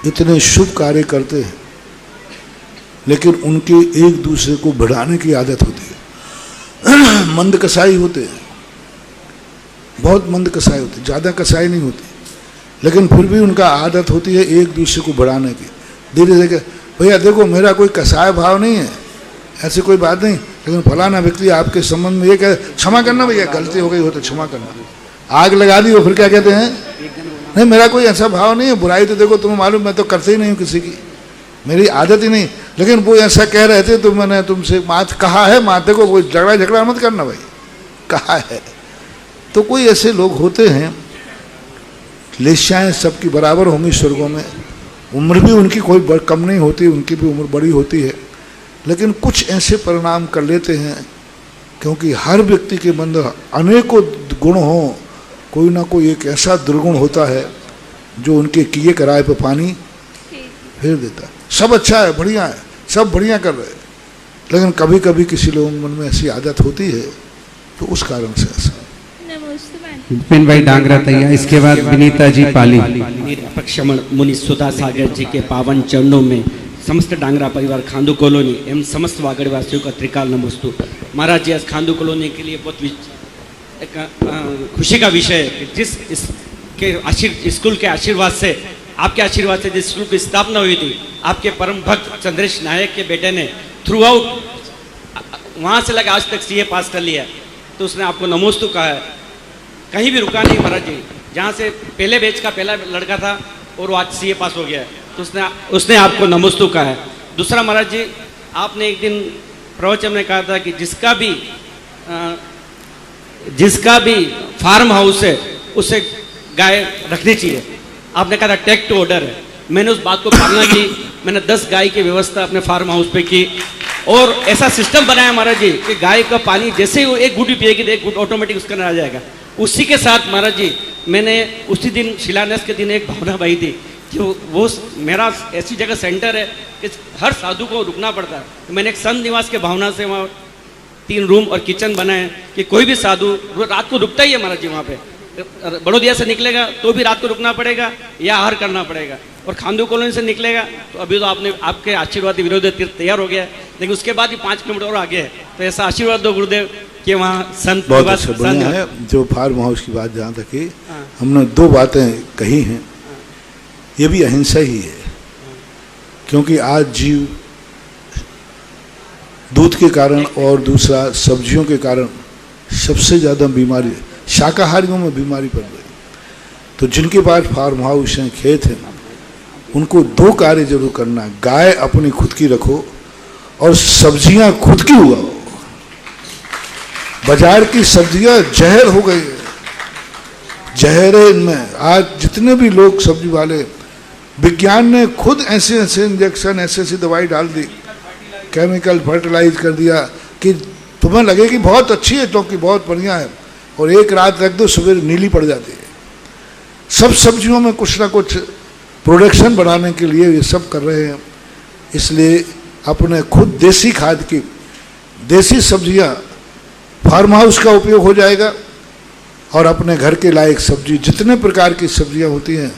इतने शुभ कार्य करते हैं लेकिन उनके एक दूसरे को बढ़ाने की आदत होती है। मंद कसाई होते हैं, बहुत मंद कसाई होते हैं, ज़्यादा कसाई नहीं होती, लेकिन फिर भी उनका आदत होती है एक दूसरे को बढ़ाने की। धीरे धीरे भैया देखो मेरा कोई कसाय भाव नहीं है, ऐसी कोई बात नहीं, लेकिन फलाना व्यक्ति आपके संबंध में ये कहे क्षमा करना भैया, गलती हो गई हो तो क्षमा करना। आग लगा दी और फिर क्या कहते हैं, नहीं मेरा कोई ऐसा भाव नहीं है, बुराई तो देखो तुम्हें मालूम मैं तो करते ही नहीं हूँ किसी की, मेरी आदत ही नहीं। लेकिन वो ऐसा कह रहे थे तो मैंने तुमसे मात कहा है, माते को कोई झगड़ा मत करना भाई, कहा है। तो कोई ऐसे लोग होते हैं, लेशियाएँ सबकी बराबर होंगी स्वर्गों में, उम्र भी उनकी कोई कम नहीं होती, उनकी भी उम्र बड़ी होती है, लेकिन कुछ ऐसे परिणाम कर लेते हैं क्योंकि हर व्यक्ति के अंदर अनेकों गुण हों, कोई ना कोई एक ऐसा दुर्गुण होता है जो उनके किए कराए पे पानी फेर देता है। सब अच्छा है, बढ़िया है, सब बढ़िया कर रहे हैं, लेकिन कभी कभी किसी लोगों के मन में ऐसी आदत होती है तो उस कारण से ऐसा। विपिन भाई डांगरा तैयार, इसके बाद विनीता जी पाली। निरपक्षमण मुनि सुधा सागर जी के पावन चरणों में समस्त डांगरा परिवार, खांदू कॉलोनी एवं समस्त वागड़वासियों का त्रिकाल नमस्तु। महाराज जी आज खांदू कॉलोनी के लिए बहुत एक खुशी का विषय है कि जिस स्कूल के आशीर्वाद से, आपके आशीर्वाद से जिस स्कूल की स्थापना हुई थी, आपके परम भक्त चंद्रेश नायक के बेटे ने थ्रू आउट वहाँ से लगा आज तक सीए पास कर लिया, तो उसने आपको नमोस्तु कहा है, कहीं भी रुका नहीं महाराज जी। जहाँ से पहले बैच का पहला लड़का था और वो आज सीए पास हो गया है, तो उसने आपको नमोस्तु कहा है। दूसरा महाराज जी, आपने एक दिन प्रवचन में कहा था कि जिसका भी फार्म हाउस है उसे गाय रखनी चाहिए। आपने कहा था टेक टू ऑर्डर है, मैंने उस बात को पालना की, मैंने 10 गाय की व्यवस्था अपने फार्म हाउस पे की और ऐसा सिस्टम बनाया महाराज जी कि गाय का पानी जैसे ही वो एक गुड भी पिएगी तो एक गुड ऑटोमेटिक उसके अंदर आ जाएगा। उसी के साथ महाराज जी मैंने उसी दिन शिलान्यास के दिन एक भावना पाई थी कि वो मेरा ऐसी जगह सेंटर है कि हर साधु को रुकना पड़ता है, तो मैंने एक संत निवास के भावना से वहाँ 3 रूम और किचन बनाए कि कोई भी साधु रात को रुकता ही है महाराज जी। वहाँ पे बड़ौदिया से निकलेगा तो भी रात को रुकना पड़ेगा या आहार करना पड़ेगा, और खांदू कॉलोनी से निकलेगा तो अभी तो आपके आशीर्वाद विरोध तीर्थ तैयार हो गया है, लेकिन उसके बाद ही 5 किलोमीटर और आगे है, तो ऐसा आशीर्वाद दो गुरुदेव कि वहाँ संत बहुत अच्छा बढ़िया है। जो फार्म हाउस की बात जहाँ तक है, हमने 2 बातें कही हैं, ये भी अहिंसा ही है, क्योंकि आज जीव दूध के कारण और दूसरा सब्जियों के कारण सबसे ज़्यादा बीमारी, शाकाहारियों में बीमारी पड़ रही। तो जिनके पास फार्म हाउस हैं, खेत हैं, उनको 2 कार्य जरूर करना, गाय अपनी खुद की रखो और सब्जियां खुद की उगाओ। बाजार की सब्जियां जहर हो गई है, जहर है इनमें। आज जितने भी लोग सब्जी वाले, विज्ञान ने खुद ऐसे ऐसे इंजेक्शन, ऐसे ऐसी दवाई डाल दी, केमिकल फर्टिलाइज कर दिया कि तुम्हें लगे कि बहुत अच्छी है, क्योंकि बहुत बढ़िया है, और एक रात रख दो सुबह नीली पड़ जाती है। सब सब्जियों में कुछ ना कुछ प्रोडक्शन बढ़ाने के लिए ये सब कर रहे हैं। इसलिए अपने खुद देसी खाद की देसी सब्जियां, फार्म हाउस का उपयोग हो जाएगा, और अपने घर के लायक सब्जी, जितने प्रकार की सब्जियां होती हैं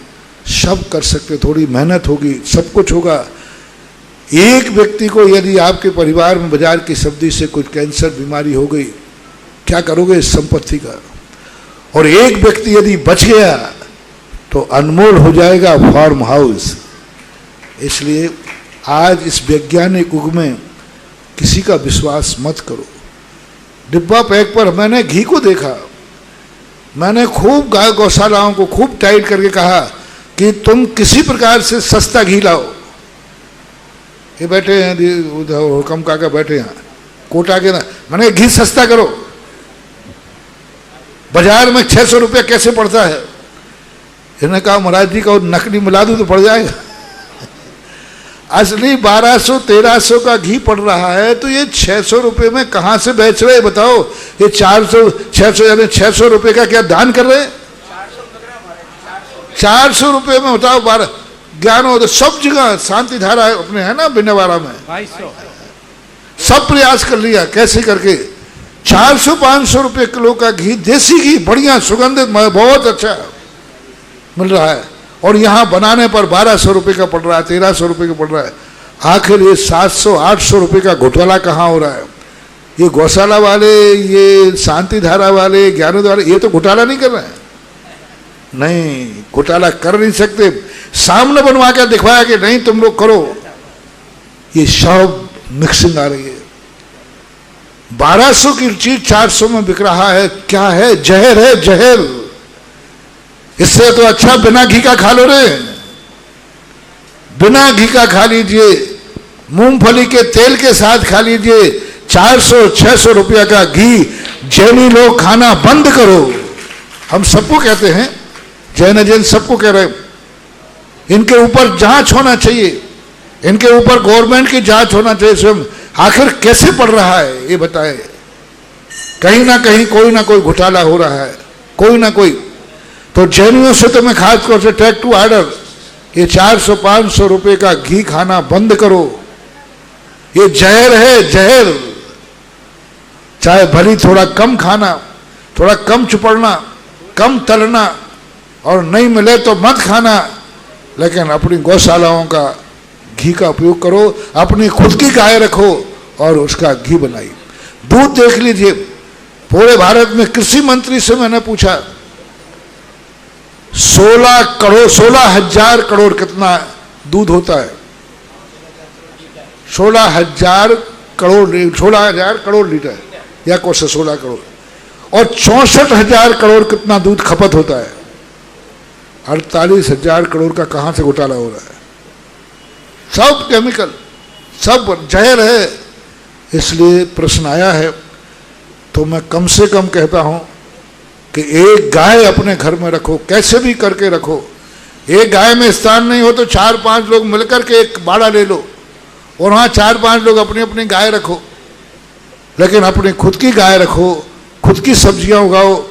सब कर सकते। थोड़ी मेहनत होगी, सब कुछ होगा। एक व्यक्ति को यदि आपके परिवार में बाजार की सब्जी से कुछ कैंसर बीमारी हो गई, क्या करोगे इस संपत्ति का? और एक व्यक्ति यदि बच गया तो अनमोल हो जाएगा फार्म हाउस। इसलिए आज इस वैज्ञानिक युग में किसी का विश्वास मत करो। डिब्बा पैक पर मैंने घी को देखा, मैंने खूब गाय गौशालाओं को खूब टाइट करके कहा कि तुम किसी प्रकार से सस्ता घी लाओ। ये बैठे हैं उधर हुकम काका बैठे हैं कोटा के ना, मैंने घी सस्ता करो। बाजार में 600 रुपया कैसे पड़ता है? इन्होंने कहा महाराज जी का नकली मिला दूं तो पड़ जाएगा। असली 1200-1300 का घी पड़ रहा है, तो ये 600 रुपये में कहां से बेच रहे बताओ? ये 400-600 यानी 600 रुपये का क्या दान कर रहे? 400 रुपये में बताओ 12 ज्ञान हो तो सब जगह शांति धारा अपने है ना बिनेवाड़ा में 2200 सब प्रयास कर लिया कैसे करके 400-500 रुपये किलो का घी, देसी घी बढ़िया सुगंधित बहुत अच्छा मिल रहा है, और यहाँ बनाने पर 1200 रुपये का पड़ रहा है, 1300 रुपये का पड़ रहा है। आखिर ये 700-800 रुपये का घोटाला कहाँ हो रहा है? ये गौशाला वाले, ये शांति धारा वाले, ज्ञानोदय वाले, ये तो घोटाला नहीं कर रहे हैं। नहीं, घोटाला कर नहीं सकते। सामने बनवा के दिखवाया कि नहीं तुम लोग करो, ये सब मिक्सिंग आ रही है। 1200 की चीज 400 में बिक रहा है, क्या है? जहर है, जहर। इससे तो अच्छा बिना घी का खा लो रे, बिना घी का खा लीजिए, मूंगफली के तेल के साथ खा लीजिए। 400-600 रुपया का घी जैनी लोग खाना बंद करो। हम सबको कहते हैं, जैन सबको कह रहे हैं, इनके ऊपर जांच होना चाहिए, इनके ऊपर गवर्नमेंट की जांच होना चाहिए स्वयं। आखिर कैसे पड़ रहा है ये बताए? कहीं ना कहीं कोई ना कोई घोटाला हो रहा है, कोई ना कोई। तो जैनियों से तो मैं खास तौर से टेक टू ऑर्डर, ये 400-500 रुपये का घी खाना बंद करो। ये जहर है, जहर। चाहे भली थोड़ा कम खाना, थोड़ा कम चुपड़ना, कम तलना, और नहीं मिले तो मत खाना, लेकिन अपनी गौशालाओं का घी का उपयोग करो। अपनी खुद की गाय रखो और उसका घी बनाइए। दूध देख लीजिए, पूरे भारत में कृषि मंत्री से मैंने पूछा, 16,000 करोड़ कितना दूध होता है? 16,000 करोड़ लीटर, या कौन सा 16 करोड़, और 64,000 करोड़ कितना दूध खपत होता है? 48,000 करोड़ का कहां से घोटाला हो रहा है? सब केमिकल, सब जहर है। इसलिए प्रश्न आया है, तो मैं कम से कम कहता हूं कि एक गाय अपने घर में रखो, कैसे भी करके रखो। एक गाय में स्थान नहीं हो तो 4-5 लोग मिलकर के एक बाड़ा ले लो, और वहाँ 4-5 लोग अपनी अपनी गाय रखो, लेकिन अपनी खुद की गाय रखो, खुद की सब्जियां उगाओ।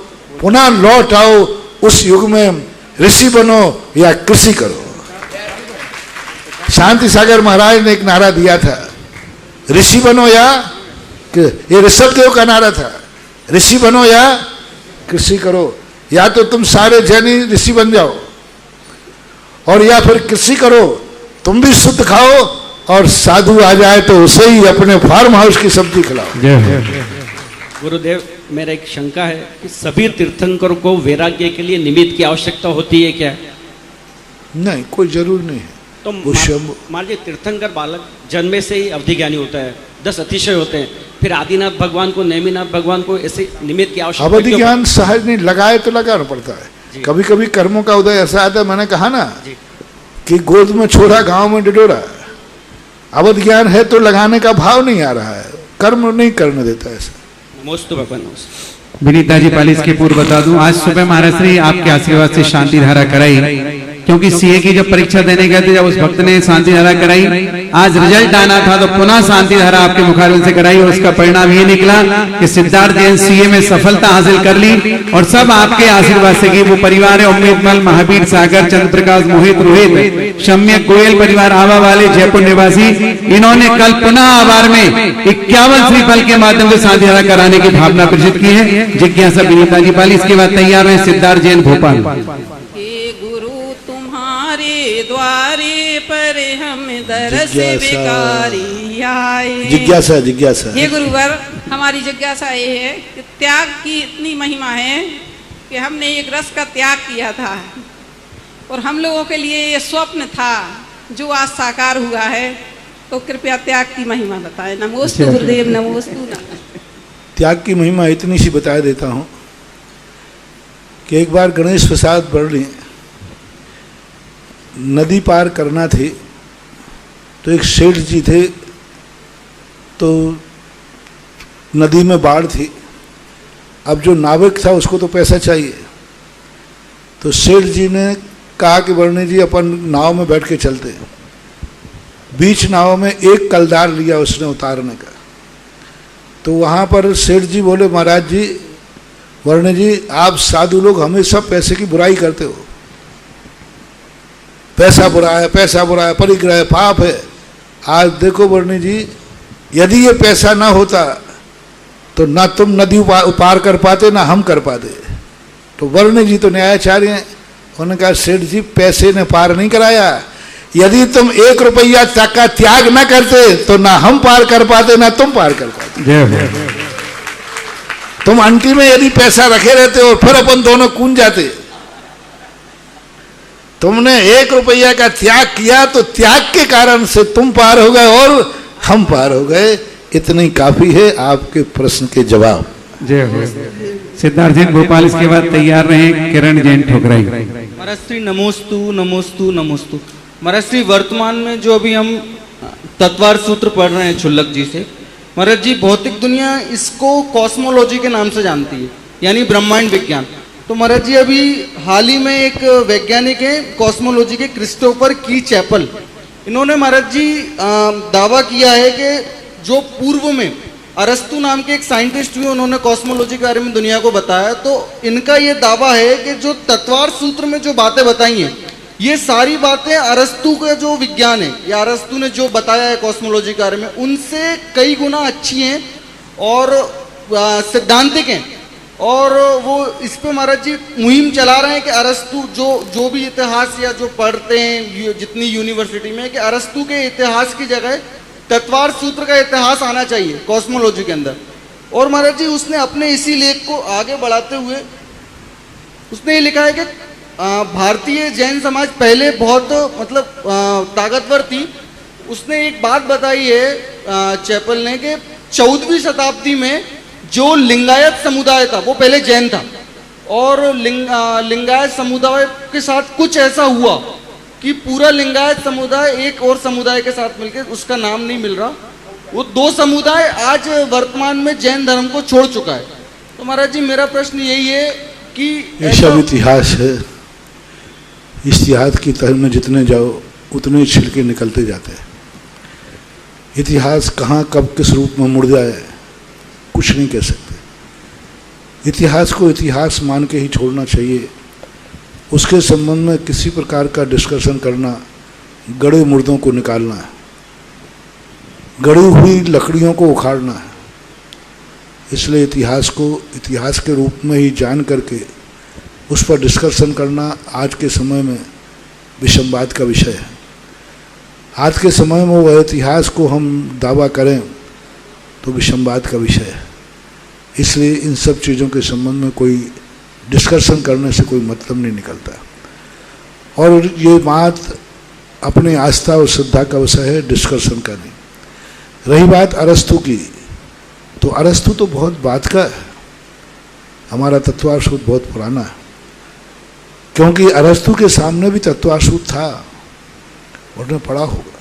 पुनः लौट आओ उस युग में, ऋषि बनो या कृषि करो। शांति सागर महाराज ने एक नारा दिया था, ऋषि बनो या, ये ऋषभ देव का नारा था, ऋषि बनो या कृषि करो। या तो तुम सारे जैनी ऋषि बन जाओ, और या फिर कृषि करो, तुम भी शुद्ध खाओ, और साधु आ जाए तो उसे ही अपने फार्म हाउस की सब्जी खिलाओ। गुरुदेव, मेरा एक शंका है कि सभी तीर्थंकरों को वैराग्य के लिए निमित्त की आवश्यकता होती है क्या? नहीं, कोई जरूर नहीं है। तो मान लीजिए तीर्थंकर बालक जन्मे से ही अवधि ज्ञानी होता है, 10 अतिशय होते हैं, फिर आदिनाथ भगवान को, नेमिनाथ भगवान को ऐसे निमित्त की आवश्यकता? अवधि ज्ञान सहज नहीं, लगाए तो लगाना पड़ता है। कभी कभी कर्मों का उदय ऐसा आता है, मैंने कहा ना कि गोद में छोड़ा गांव में डिडोरा। अवधि ज्ञान है तो लगाने का भाव नहीं आ रहा है, कर्म नहीं करने देता है ऐसा। नमोस्तु भगवान। विनीता जी पालिस के पूर्व बता दूं, आज सुबह महाराज श्री आपके आशीर्वाद से शांति धारा कराई, क्योंकि सीए की जब परीक्षा देने गए थे, जब उस भक्त ने शांति धारा कराई, आज रिजल्ट आना था, तो पुनः शांति धारा आपके मुखारविंद से कराई, और उसका परिणाम ये निकला कि सिद्धार्थ जैन सीए में सफलता हासिल कर ली। और सब आपके आशीर्वाद से, कि वो परिवार है उम्मीदमल, महावीर सागर, चंद्र प्रकाश, मोहित, रोहित, सम्यक गोयल परिवार आवा वाले जयपुर निवासी, इन्होंने कल पुनः आवार में 51 श्रीफल के माध्यम से शांति धारा कराने की भावना प्रकट की है। जिज्ञासा विनीता जी पाली, इसके बाद तैयार है सिद्धार्थ जैन भोपाल। द्वारे पर हम दरस बेकारी आए। जिज्ञासा, जिज्ञासा। हे गुरुवर, हमारी जिज्ञासा ये है कि त्याग की इतनी महिमा है कि हमने एक रस का त्याग किया था, और हम लोगों के लिए ये स्वप्न था जो आज साकार हुआ है, तो कृपया त्याग की महिमा बताएं। नमोस्तु गुरुदेव, नमोस्तु। त्याग की महिमा इतनी सी बता देता हूँ कि एक बार गणेश प्रसाद बरड़ी नदी पार करना थी तो एक सेठ जी थे, तो नदी में बाढ़ थी। अब जो नाविक था उसको तो पैसा चाहिए, तो सेठ जी ने कहा कि वर्णी जी अपन नाव में बैठ के चलते हैं। बीच नाव में एक कलदार लिया उसने उतारने का। तो वहाँ पर सेठ जी बोले, महाराज जी, वर्णी जी, आप साधु लोग हमेशा पैसे की बुराई करते हो, पैसा बुरा है, पैसा बुरा है, परिग्रह है, पाप है। आज देखो वर्णी जी, यदि ये पैसा ना होता तो ना तुम नदी पार कर पाते ना हम कर पाते। तो वर्णी जी तो न्यायाचार्य हैं, उन्होंने कहा सेठ जी पैसे ने पार नहीं कराया, यदि तुम 1 रुपया तक का त्याग न करते तो ना हम पार कर पाते ना तुम पार कर पाते। तुम अंटी में यदि पैसा रखे रहते और फिर अपन दोनों कूद जाते। तुमने 1 रुपया का त्याग किया तो त्याग के कारण से तुम पार हो गए और हम पार हो गए। इतना ही काफी है आपके प्रश्न के जवाब। जय हो। सिद्धार्थ जैन भोपाल, इसके बाद तैयार रहें किरण जैन ठोकराई। महाराज श्री नमोस्तु नमोस्तु नमोस्तु। महाराज श्री वर्तमान में जो अभी हम तत्वार सूत्र पढ़ रहे हैं छुल्लक जी से, महाराज जी भौतिक दुनिया इसको कॉस्मोलॉजी के नाम से जानती है, यानी ब्रह्मांड विज्ञान। तो महाराज जी अभी हाल ही में एक वैज्ञानिक है कॉस्मोलॉजी के, क्रिस्टोफर की चैपल, इन्होंने महाराज जी दावा किया है कि जो पूर्व में अरस्तु नाम के एक साइंटिस्ट हुए, उन्होंने कॉस्मोलॉजी के बारे में दुनिया को बताया। तो इनका ये दावा है कि जो तत्वार सूत्र में जो बातें बताई हैं, ये सारी बातें अरस्तु का जो विज्ञान है या अरस्तु ने जो बताया है कॉस्मोलॉजी के बारे में, उनसे कई गुना अच्छी हैं और सिद्धांतिक हैं। और वो इस पे महाराज जी मुहिम चला रहे हैं कि अरस्तु जो भी इतिहास या जो पढ़ते हैं जितनी यूनिवर्सिटी में, कि अरस्तु के इतिहास की जगह तत्वार सूत्र का इतिहास आना चाहिए कॉस्मोलॉजी के अंदर। और महाराज जी उसने अपने इसी लेख को आगे बढ़ाते हुए उसने ये लिखा है कि भारतीय जैन समाज पहले बहुत ताकतवर थी। उसने एक बात बताई है चैपल ने कि 14वीं शताब्दी में जो लिंगायत समुदाय था वो पहले जैन था, और लिंगायत समुदाय के साथ कुछ ऐसा हुआ कि पूरा लिंगायत समुदाय एक और समुदाय के साथ मिलकर, उसका नाम नहीं मिल रहा, वो 2 समुदाय आज वर्तमान में जैन धर्म को छोड़ चुका है। तो महाराज जी मेरा प्रश्न यही है कि ये सब इतिहास है, इतिहास की तह में जितने जाओ उतने छिलके निकलते जाते हैं। इतिहास कहाँ कब किस रूप में मुड़ जाए कुछ नहीं कह सकते। इतिहास को इतिहास मान के ही छोड़ना चाहिए। उसके संबंध में किसी प्रकार का डिस्कशन करना गड़े मुर्दों को निकालना है, गड़ी हुई लकड़ियों को उखाड़ना है। इसलिए इतिहास को इतिहास के रूप में ही जान करके उस पर डिस्कशन करना आज के समय में विषमवाद का विषय है। आज के समय में वह इतिहास को हम दावा करें तो विषमवाद का विषय है। इसलिए इन सब चीज़ों के संबंध में कोई डिस्कशन करने से कोई मतलब नहीं निकलता। और ये बात अपने आस्था और श्रद्धा का विषय है, डिस्कशन का नहीं। रही बात अरस्तु की, तो अरस्तु तो बहुत बात का है। हमारा तत्वासूत्र बहुत पुराना है, क्योंकि अरस्तु के सामने भी तत्वासूत्र था, उन्होंने पढ़ा होगा।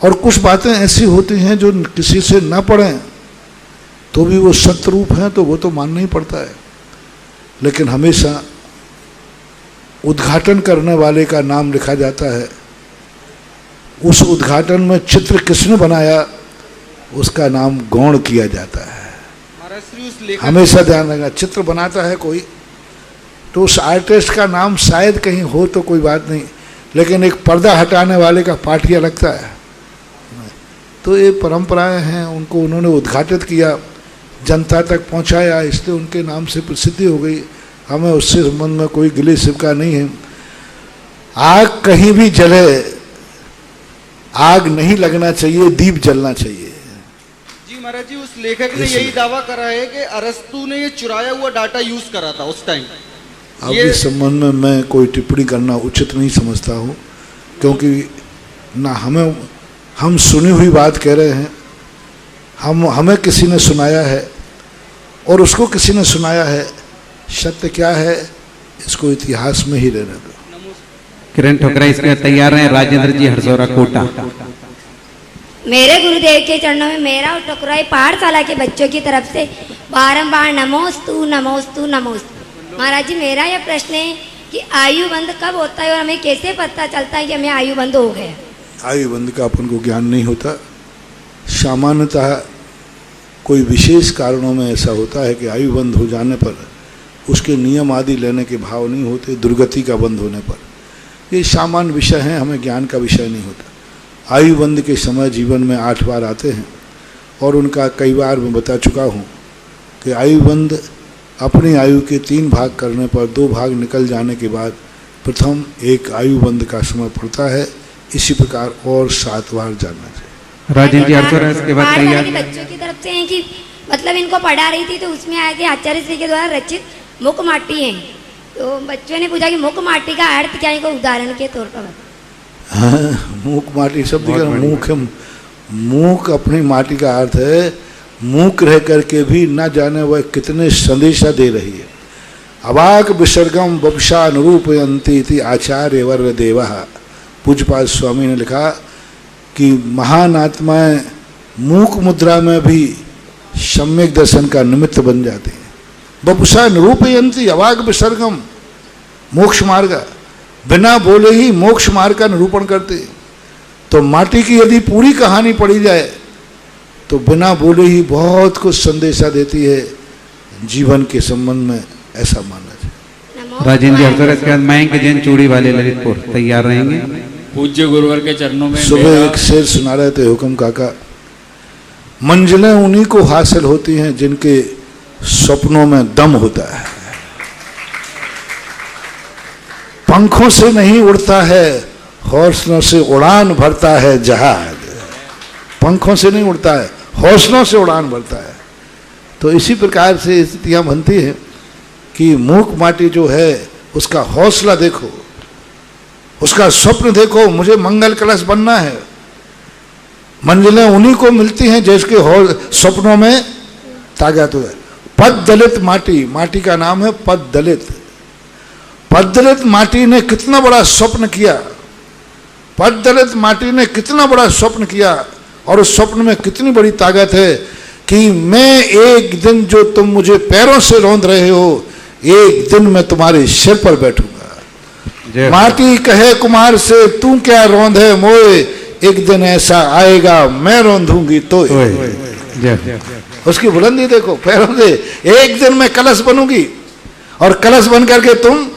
और कुछ बातें ऐसी होती हैं जो किसी से न पढ़ें तो भी वो सत्य रूप हैं, तो वो तो मानना ही पड़ता है। लेकिन हमेशा उद्घाटन करने वाले का नाम लिखा जाता है। उस उद्घाटन में चित्र किसने बनाया उसका नाम गौण किया जाता है। हमेशा ध्यान रखना, चित्र बनाता है कोई तो उस आर्टिस्ट का नाम शायद कहीं हो तो कोई बात नहीं, लेकिन एक पर्दा हटाने वाले का पाठिया लगता है। तो ये परंपराएं हैं, उनको उन्होंने उद्घाटित किया, जनता तक पहुंचाया, इसलिए उनके नाम से प्रसिद्धि हो गई। हमें उससे संबंध में कोई गिले शिकवा नहीं है। आग कहीं भी जले, आग नहीं लगना चाहिए, दीप जलना चाहिए। जी महाराज जी, उस लेखक ने यही दावा करा है कि अरस्तु ने ये चुराया हुआ डाटा यूज करा था उस टाइम। अब इस संबंध में मैं कोई टिप्पणी करना उचित नहीं समझता हूँ, क्योंकि ना हम सुनी हुई बात कह रहे हैं, हमें किसी ने सुनाया है और उसको किसी ने सुनाया है। सत्य क्या है इसको इतिहास में ही रहने दो। किरण ठोकरा इसके बाद तैयार हैं राजेंद्र जी हरसौरा कोटा। मेरे गुरुदेव के चरणों में मेरा और टकराई पाठशाला के बच्चों की तरफ से बारंबार नमोस्तु नमोस्तु नमोस्तु। महाराज जी, मेरा यह प्रश्न है कि आयु बंद कब होता है और हमें कैसे पता चलता है कि हमें आयु बंद हो गया? आयु बंद का अपन को ज्ञान नहीं होता। सामान्यतः कोई विशेष कारणों में ऐसा होता है कि आयु बंद हो जाने पर उसके नियम आदि लेने के भाव नहीं होते, दुर्गति का बंद होने पर। ये सामान्य विषय हैं, हमें ज्ञान का विषय नहीं होता। आयु बंद के समय जीवन में 8 बार आते हैं और उनका कई बार मैं बता चुका हूँ कि आयु बंद अपनी आयु के 3 भाग करने पर 2 भाग निकल जाने के बाद प्रथम एक आयु बंद का समय पड़ता है। इसी प्रकार और 7 बार जानना चाहिए। राजेंद्र जी हरसौरा इसके बाद तैयार। बच्चों की तरफ से है कि मतलब इनको पढ़ा रही थी तो उसमें आया कि आचार्य श्री के द्वारा रचित मुख माटी है, तो बच्चों ने पूछा कि मुख माटी का अर्थ क्या है, इनको उदाहरण के तौर पर। हाँ, मूक माटी शब्द का मूक है। मूक अपनी माटी का अर्थ है मूक रह करके भी न जाने वह कितने संदेशा दे रही है। अवाक विसर्गम वपसा अनुरूपयंती इति आचार्य वर देवा। पूज्यपाद स्वामी ने लिखा कि महान आत्माएं मूक मुद्रा में भी सम्यक दर्शन का निमित्त बन जाती हैं। वपुषा निरूपयंती अवाक विसर्गम मोक्ष मार्ग, बिना बोले ही मोक्ष मार्ग का निरूपण करते। तो माटी की यदि पूरी कहानी पढ़ी जाए तो बिना बोले ही बहुत कुछ संदेशा देती है जीवन के संबंध में, ऐसा मानना चाहिए। राजेंद्र जी हरसौरा इसके बाद मयंक जैन चूड़ी वाले ललितपुर तैयार रहेंगे। पूज्य गुरुवर के चरणों में सुबह एक शेर सुना रहे थे हुक्म काका, मंजिलें उन्हीं को हासिल होती हैं जिनके सपनों में दम होता है। पंखों से नहीं उड़ता है, हौसलों से उड़ान भरता है जहाज। पंखों से नहीं उड़ता है, हौसलों से उड़ान भरता है। तो इसी प्रकार से स्थितियां बनती हैं कि मूक माटी जो है उसका हौसला देखो, उसका स्वप्न देखो, मुझे मंगल कलश बनना है। मंजिलें उन्हीं को मिलती हैं जिसके स्वप्नों में ताकत है। पद दलित माटी, माटी का नाम है पद दलित। पद दलित माटी ने कितना बड़ा स्वप्न किया, पद दलित माटी ने कितना बड़ा स्वप्न किया, और उस स्वप्न में कितनी बड़ी ताकत है कि मैं एक दिन जो तुम मुझे पैरों से रौंद रहे हो, एक दिन मैं तुम्हारे सिर पर बैठूंगा। माटी कहे कुमार से तू क्या रौंद है मोए, एक दिन ऐसा आएगा मैं रौंदूंगी तो। उसकी बुलंदी देखो, पैरों से एक दिन मैं कलश बनूंगी और कलश बन करके तुम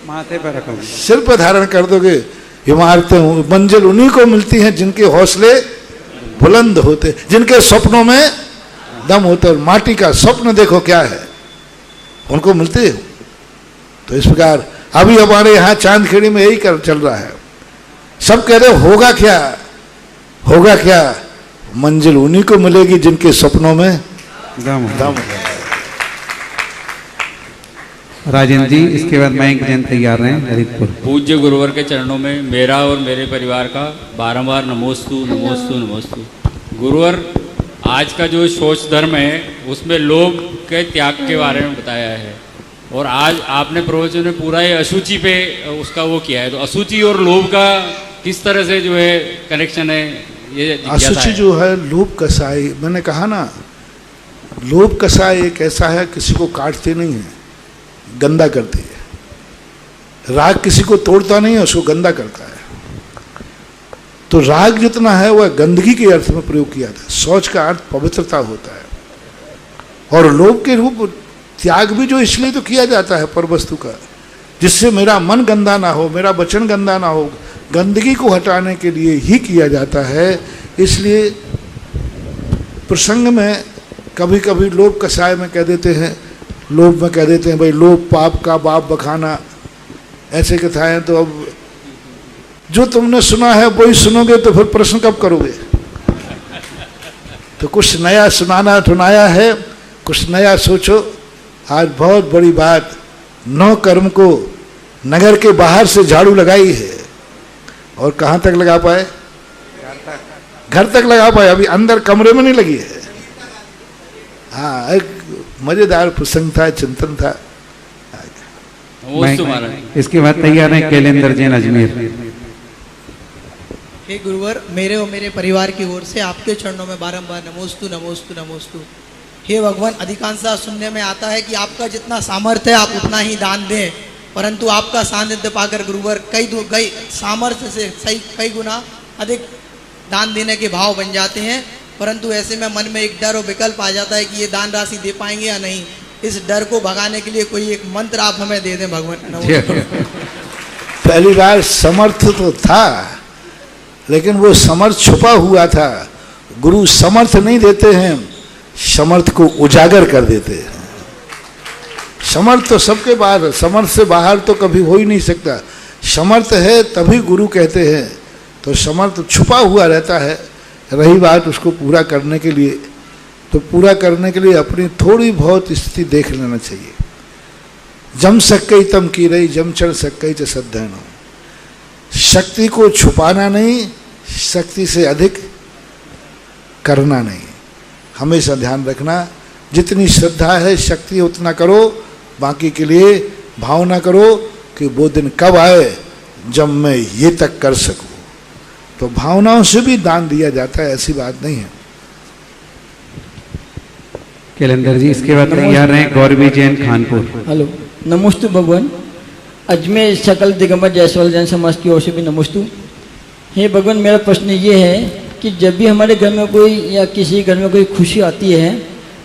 माथे पर रखोगे, सिर पर धारण कर दोगे। इमारतें मंजिल उन्हीं को मिलती हैं जिनके हौसले बुलंद होते, जिनके स्वप्नों में दम होता है। माटी का स्वप्न देखो क्या है, उनको मिलते हो। तो इस प्रकार अभी हमारे यहाँ चांदखेड़ी में यही चल रहा है। सब कह रहे होगा क्या, होगा क्या, मंजिल उन्हीं को मिलेगी जिनके सपनों में दम। राजेंद्र जी इसके बाद मयंक जैन तैयार हैं ललितपुर। पूज्य गुरुवर के चरणों में मेरा और मेरे परिवार का बारंबार नमोस्तु नमोस्तु नमोस्तु। गुरुवर, आज का जो सोच धर्म है उसमें लोभ के त्याग के बारे में बताया है, और आज आपने प्रवचन में पूरा ये अशुचि पे उसका वो किया है। तो अशुचि और लोभ का किस तरह से जो है कनेक्शन है, ये अशुचि जो है लोभ कसाई, मैंने कहा ना, लोभ कसाई एक ऐसा है किसी को काटते नहीं है, गंदा करती है। राग किसी को तोड़ता नहीं है, उसको गंदा करता है। तो राग जितना है वह गंदगी के अर्थ में प्रयोग किया था। शौच का अर्थ पवित्रता होता है, और लोभ के रूप त्याग भी जो इसलिए तो किया जाता है पर वस्तु का, जिससे मेरा मन गंदा ना हो, मेरा वचन गंदा ना हो, गंदगी को हटाने के लिए ही किया जाता है। इसलिए प्रसंग में कभी कभी लोभ कसाय में कह देते हैं, लोभ में कह देते हैं भाई लोभ पाप का बाप बखाना, ऐसे कथाएं। तो अब जो तुमने सुना है वही सुनोगे तो फिर प्रश्न कब करोगे? तो कुछ नया सुनाया है, कुछ नया सोचो। आज बहुत बड़ी बात, 9 कर्म को नगर के बाहर से झाड़ू लगाई है, और कहाँ तक लगा पाए? घर तक लगा पाए, अभी अंदर कमरे में नहीं लगी है। हाँ, एक मजेदार प्रसंग था, चिंतन था। नमोस्तु महाराज। इसके बाद तैयार है कैलेंडर जैन अजमेर। हे गुरुवर, मेरे और मेरे परिवार की ओर से आपके चरणों में बारंबार नमोस्तु नमोस्तु नमोस्तु। हे भगवान, अधिकांशतः सुनने में आता है कि आपका जितना सामर्थ्य है आप उतना ही दान दें, परंतु आपका सानिध्य पाकर गुरुवर कई सामर्थ्य से कई गुना अधिक दान देने के भाव बन जाते हैं, परंतु ऐसे में मन में एक डर और विकल्प आ जाता है कि ये दान राशि दे पाएंगे या नहीं। इस डर को भगाने के लिए कोई एक मंत्र आप हमें दे दें भगवान। पहली बार समर्थ तो था, लेकिन वो समर्थ छुपा हुआ था। गुरु समर्थ नहीं देते हैं, समर्थ को उजागर कर देते हैं। समर्थ तो सबके बाहर है, समर्थ से बाहर तो कभी हो ही नहीं सकता। समर्थ है तभी गुरु कहते हैं, तो समर्थ छुपा हुआ रहता है। रही बात उसको पूरा करने के लिए, तो पूरा करने के लिए अपनी थोड़ी बहुत स्थिति देख लेना चाहिए। जम सकई तम की रही, जम चढ़ सकई च सद्धन। शक्ति को छुपाना नहीं, शक्ति से अधिक करना नहीं। हमेशा ध्यान रखना, जितनी श्रद्धा है शक्ति उतना करो, बाकी के लिए भावना करो कि वो दिन कब आए जब मैं ये तक कर सकूं। तो भावनाओं से भी दान दिया जाता है, ऐसी बात नहीं है। कैलेंडर जी, इसके बाद तैयार हैं गौरवी जैन खानपुर। हेलो, नमोस्तु भगवान। अजमेर सकल दिगंबर जायसवाल जैन समाज की ओर से भी नमोस्तु। हे भगवान, मेरा प्रश्न ये है कि जब भी हमारे घर में कोई या किसी घर में कोई खुशी आती है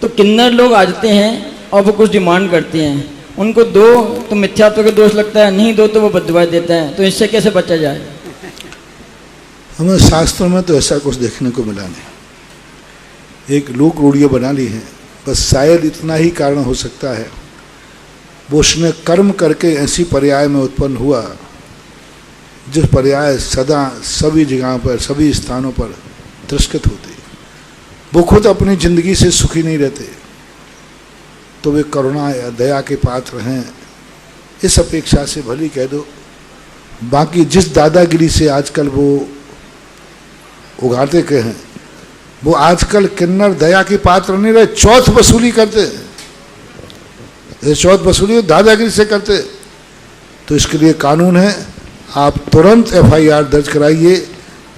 तो किन्नर लोग आ जाते हैं और वो कुछ डिमांड करते हैं। उनको दो तो मिथ्यात्व का दोष लगता है, नहीं दो तो वो बददुआ देते हैं। तो इससे कैसे बचा जाए? हमें शास्त्रों में तो ऐसा कुछ देखने को मिला नहीं। एक लोक रूढ़ियाँ बना ली हैं, बस शायद इतना ही कारण हो सकता है। वो उसने कर्म करके ऐसी पर्याय में उत्पन्न हुआ जिस पर्याय सदा सभी जगह पर सभी स्थानों पर तिरस्कृत होते। वो खुद अपनी जिंदगी से सुखी नहीं रहते, तो वे करुणा या दया के पात्र हैं, इस अपेक्षा से भली कह दो। बाकी जिस दादागिरी से आजकल वो उगाते के हैं, वो आजकल किन्नर दया के पात्र नहीं रहे, चौथ वसूली करते। चौथ वसूली दादागिरी से करते। तो इसके लिए कानून है, आप तुरंत FIR दर्ज कराइए,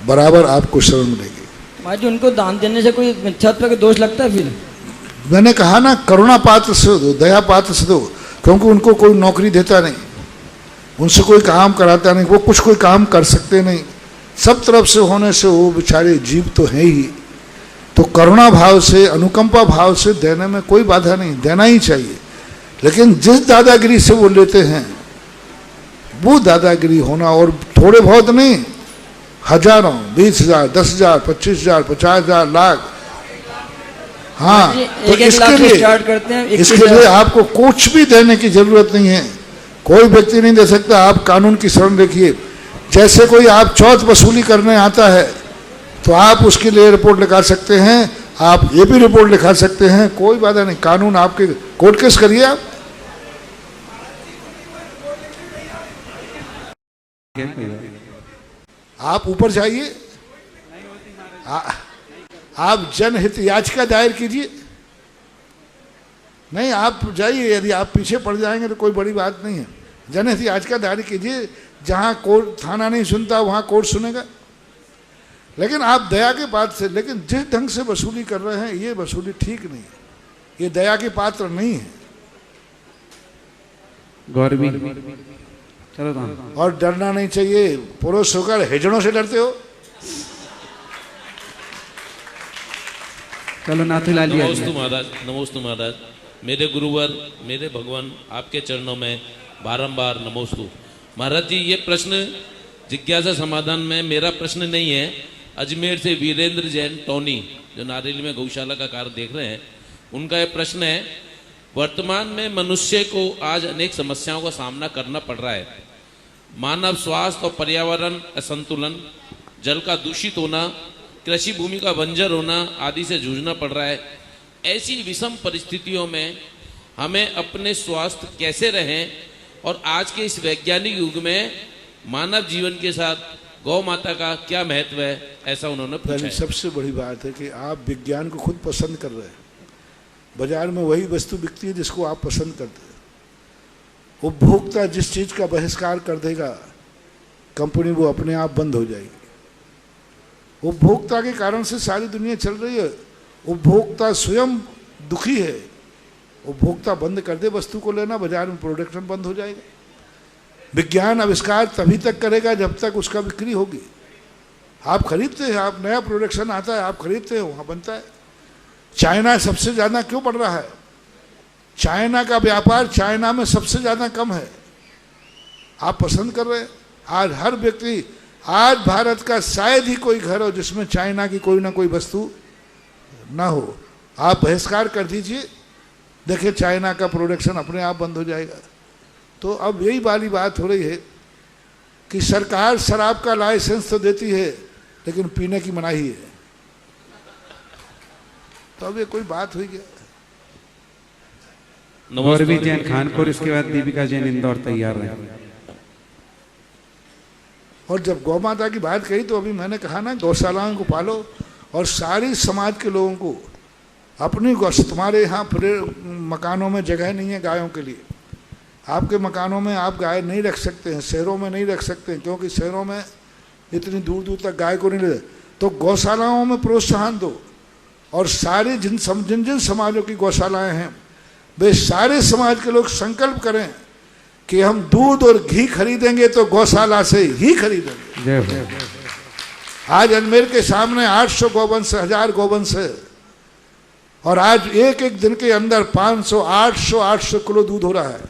बराबर आपको शरण मिलेगी। महाराज, उनको दान देने से कोई मिथ्यात्व का दोष लगता है? फिर मैंने कहा ना, करुणा पात्र से दो, दया पात्र से दो, क्योंकि उनको कोई नौकरी देता नहीं, उनसे कोई काम कराता नहीं, वो कुछ कोई काम कर सकते नहीं। सब तरफ से होने से वो बेचारे जीव तो हैं ही। तो करुणा भाव से, अनुकंपा भाव से देने में कोई बाधा नहीं, देना ही चाहिए। लेकिन जिस दादागिरी से वो लेते हैं, वो दादागिरी होना, और थोड़े बहुत नहीं, हजारों, 20,000, 10,000, 25,000, 50,000, लाख। हाँ, तो इसके लिए आपको कुछ भी देने की जरूरत नहीं है। कोई व्यक्ति नहीं दे सकता। आप कानून की शरण रखिए। जैसे कोई आप चौथ वसूली करने आता है तो आप उसके लिए रिपोर्ट लिखा सकते हैं, आप ये भी रिपोर्ट लिखा सकते हैं, कोई बाधा नहीं। कानून आपके, कोर्ट केस करिए आप ऊपर जाइए, आप जनहित याचिका दायर कीजिए। नहीं, आप जाइए, यदि आप पीछे पड़ जाएंगे तो कोई बड़ी बात नहीं है। जनहित याचिका दायर कीजिए, जहां कोर्ट थाना नहीं सुनता वहां कोर्ट सुनेगा। लेकिन आप दया के पात्र से, लेकिन जिस ढंग से वसूली कर रहे हैं ये वसूली ठीक नहीं है, ये दया के पात्र नहीं है। गौरवी, चलो और डरना नहीं चाहिए। पुरुष होकर हिजड़ों से डरते हो। चलो नाथूलाल जी। नमोस्तु महाराज, नमोस्तु महाराज। मेरे गुरुवर, मेरे भगवान, आपके चरणों में बारंबार नमोस्तु। महाराज जी, ये प्रश्न जिज्ञासा समाधान में मेरा प्रश्न नहीं है। अजमेर से वीरेंद्र जैन टोनी, जो नारेली में गौशाला का कार्य देख रहे हैं, उनका यह प्रश्न है। वर्तमान में मनुष्य को आज अनेक समस्याओं का सामना करना पड़ रहा है। मानव स्वास्थ्य और पर्यावरण असंतुलन, जल का दूषित होना, कृषि भूमि का बंजर होना आदि से जूझना पड़ रहा है। ऐसी विषम परिस्थितियों में हमें अपने स्वास्थ्य कैसे रहें, और आज के इस वैज्ञानिक युग में मानव जीवन के साथ गौ माता का क्या महत्व है, ऐसा उन्होंने पूछा है। सबसे बड़ी बात है कि आप विज्ञान को खुद पसंद कर रहे हैं। बाजार में वही वस्तु बिकती है जिसको आप पसंद करते हैं। उपभोक्ता जिस चीज का बहिष्कार कर देगा कंपनी वो अपने आप बंद हो जाएगी। उपभोक्ता के कारण से सारी दुनिया चल रही है। उपभोक्ता स्वयं दुखी है। उपभोक्ता बंद कर दे वस्तु को लेना, बाजार में प्रोडक्शन बंद हो जाएगा। विज्ञान आविष्कार तभी तक करेगा जब तक उसका बिक्री होगी। आप खरीदते हैं, आप नया प्रोडक्शन आता है आप खरीदते हैं, वहाँ बनता है। चाइना सबसे ज़्यादा क्यों बढ़ रहा है? चाइना का व्यापार चाइना में सबसे ज़्यादा कम है। आप पसंद कर रहे हैं। आज हर व्यक्ति, आज भारत का शायद ही कोई घर हो जिसमें चाइना की कोई ना कोई वस्तु ना हो। आप बहिष्कार कर दीजिए, देखिए चाइना का प्रोडक्शन अपने आप बंद हो जाएगा। तो अब यही वाली बात हो रही है कि सरकार शराब का लाइसेंस तो देती है लेकिन पीने की मनाही है। तो अब ये कोई बात हुई क्या? गौरवी जैन खानपुर, इसके बाद दीपिका जैन इंदौर तैयार है। और जब गौ माता की बात कही तो अभी मैंने कहा ना, गौशालाओं को पालो और सारी समाज के लोगों को अपनी तुम्हारे यहाँ मकानों में जगह नहीं है गायों के लिए। आपके मकानों में आप गाय नहीं रख सकते हैं, शहरों में नहीं रख सकते हैं, क्योंकि शहरों में इतनी दूर दूर तक गाय को नहीं ले। तो गौशालाओं में प्रोत्साहन दो और सारे जिन समाजों की गौशालाएं हैं वे सारे समाज के लोग संकल्प करें कि हम दूध और घी खरीदेंगे तो गौशाला से ही खरीदेंगे। आज अजमेर के सामने 800 गौवंश, 1000 गौवंश है और आज एक एक दिन के अंदर 500, 800 किलो दूध हो रहा है।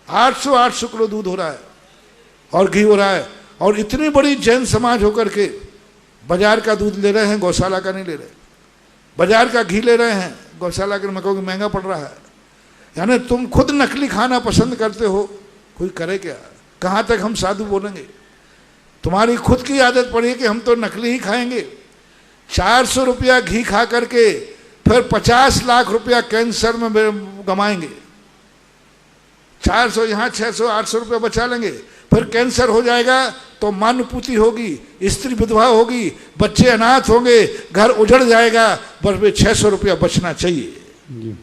800 किलो दूध हो रहा है और घी हो रहा है। और इतनी बड़ी जैन समाज होकर के बाजार का दूध ले रहे हैं, गौशाला का नहीं ले रहे। बाजार का घी ले रहे हैं, गौशाला के मैं कहूँगी महंगा पड़ रहा है। यानी तुम खुद नकली खाना पसंद करते हो, कोई करे क्या? कहाँ तक हम साधु बोलेंगे? तुम्हारी खुद की आदत पड़ी है कि हम तो नकली ही खाएंगे। 400 रुपया घी खा करके फिर 50 लाख रुपया कैंसर में गमाएंगे। 400 यहाँ 600 800 रुपया बचा लेंगे, फिर कैंसर हो जाएगा तो मान्यपूति होगी, स्त्री विधवा होगी, बच्चे अनाथ होंगे, घर उजड़ जाएगा। बस वे 600 रुपया बचना चाहिए।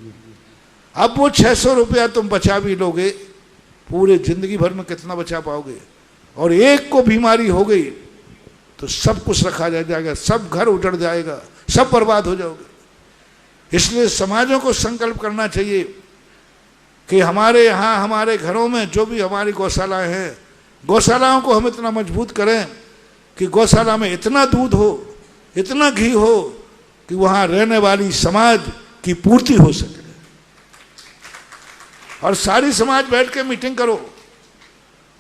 अब वो 600 रुपया तुम बचा भी लोगे, पूरे जिंदगी भर में कितना बचा पाओगे? और एक को बीमारी हो गई तो सब कुछ रखा जाएगा, सब घर उजड़ जाएगा, सब बर्बाद हो जाओगे। इसलिए समाजों को संकल्प करना चाहिए कि हमारे यहाँ, हमारे घरों में जो भी हमारी गौशालाएं हैं, गौशालाओं को हम इतना मजबूत करें कि गौशाला में इतना दूध हो, इतना घी हो कि वहाँ रहने वाली समाज की पूर्ति हो सके। और सारी समाज बैठ के मीटिंग करो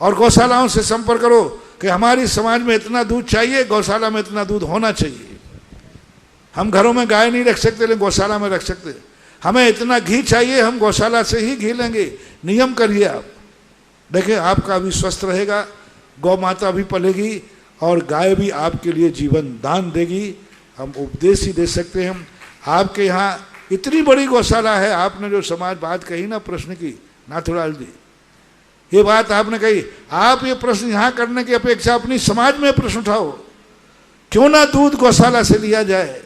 और गौशालाओं से संपर्क करो कि हमारी समाज में इतना दूध चाहिए, गौशाला में इतना दूध होना चाहिए। हम घरों में गाय नहीं रख सकते लेकिन गौशाला में रख सकते। हमें इतना घी चाहिए, हम गौशाला से ही घी लेंगे। नियम करिए आप, देखिए आपका भी स्वस्थ रहेगा, गौ माता भी पलेगी और गाय भी आपके लिए जीवन दान देगी। हम उपदेश ही दे सकते हैं। आपके यहाँ इतनी बड़ी गौशाला है, आपने जो समाज बात कही ना, प्रश्न की, नाथुलाल जी, ये बात आपने कही, आप ये प्रश्न यहाँ करने की अपेक्षा अपनी समाज में प्रश्न उठाओ। क्यों ना दूध गौशाला से लिया जाए?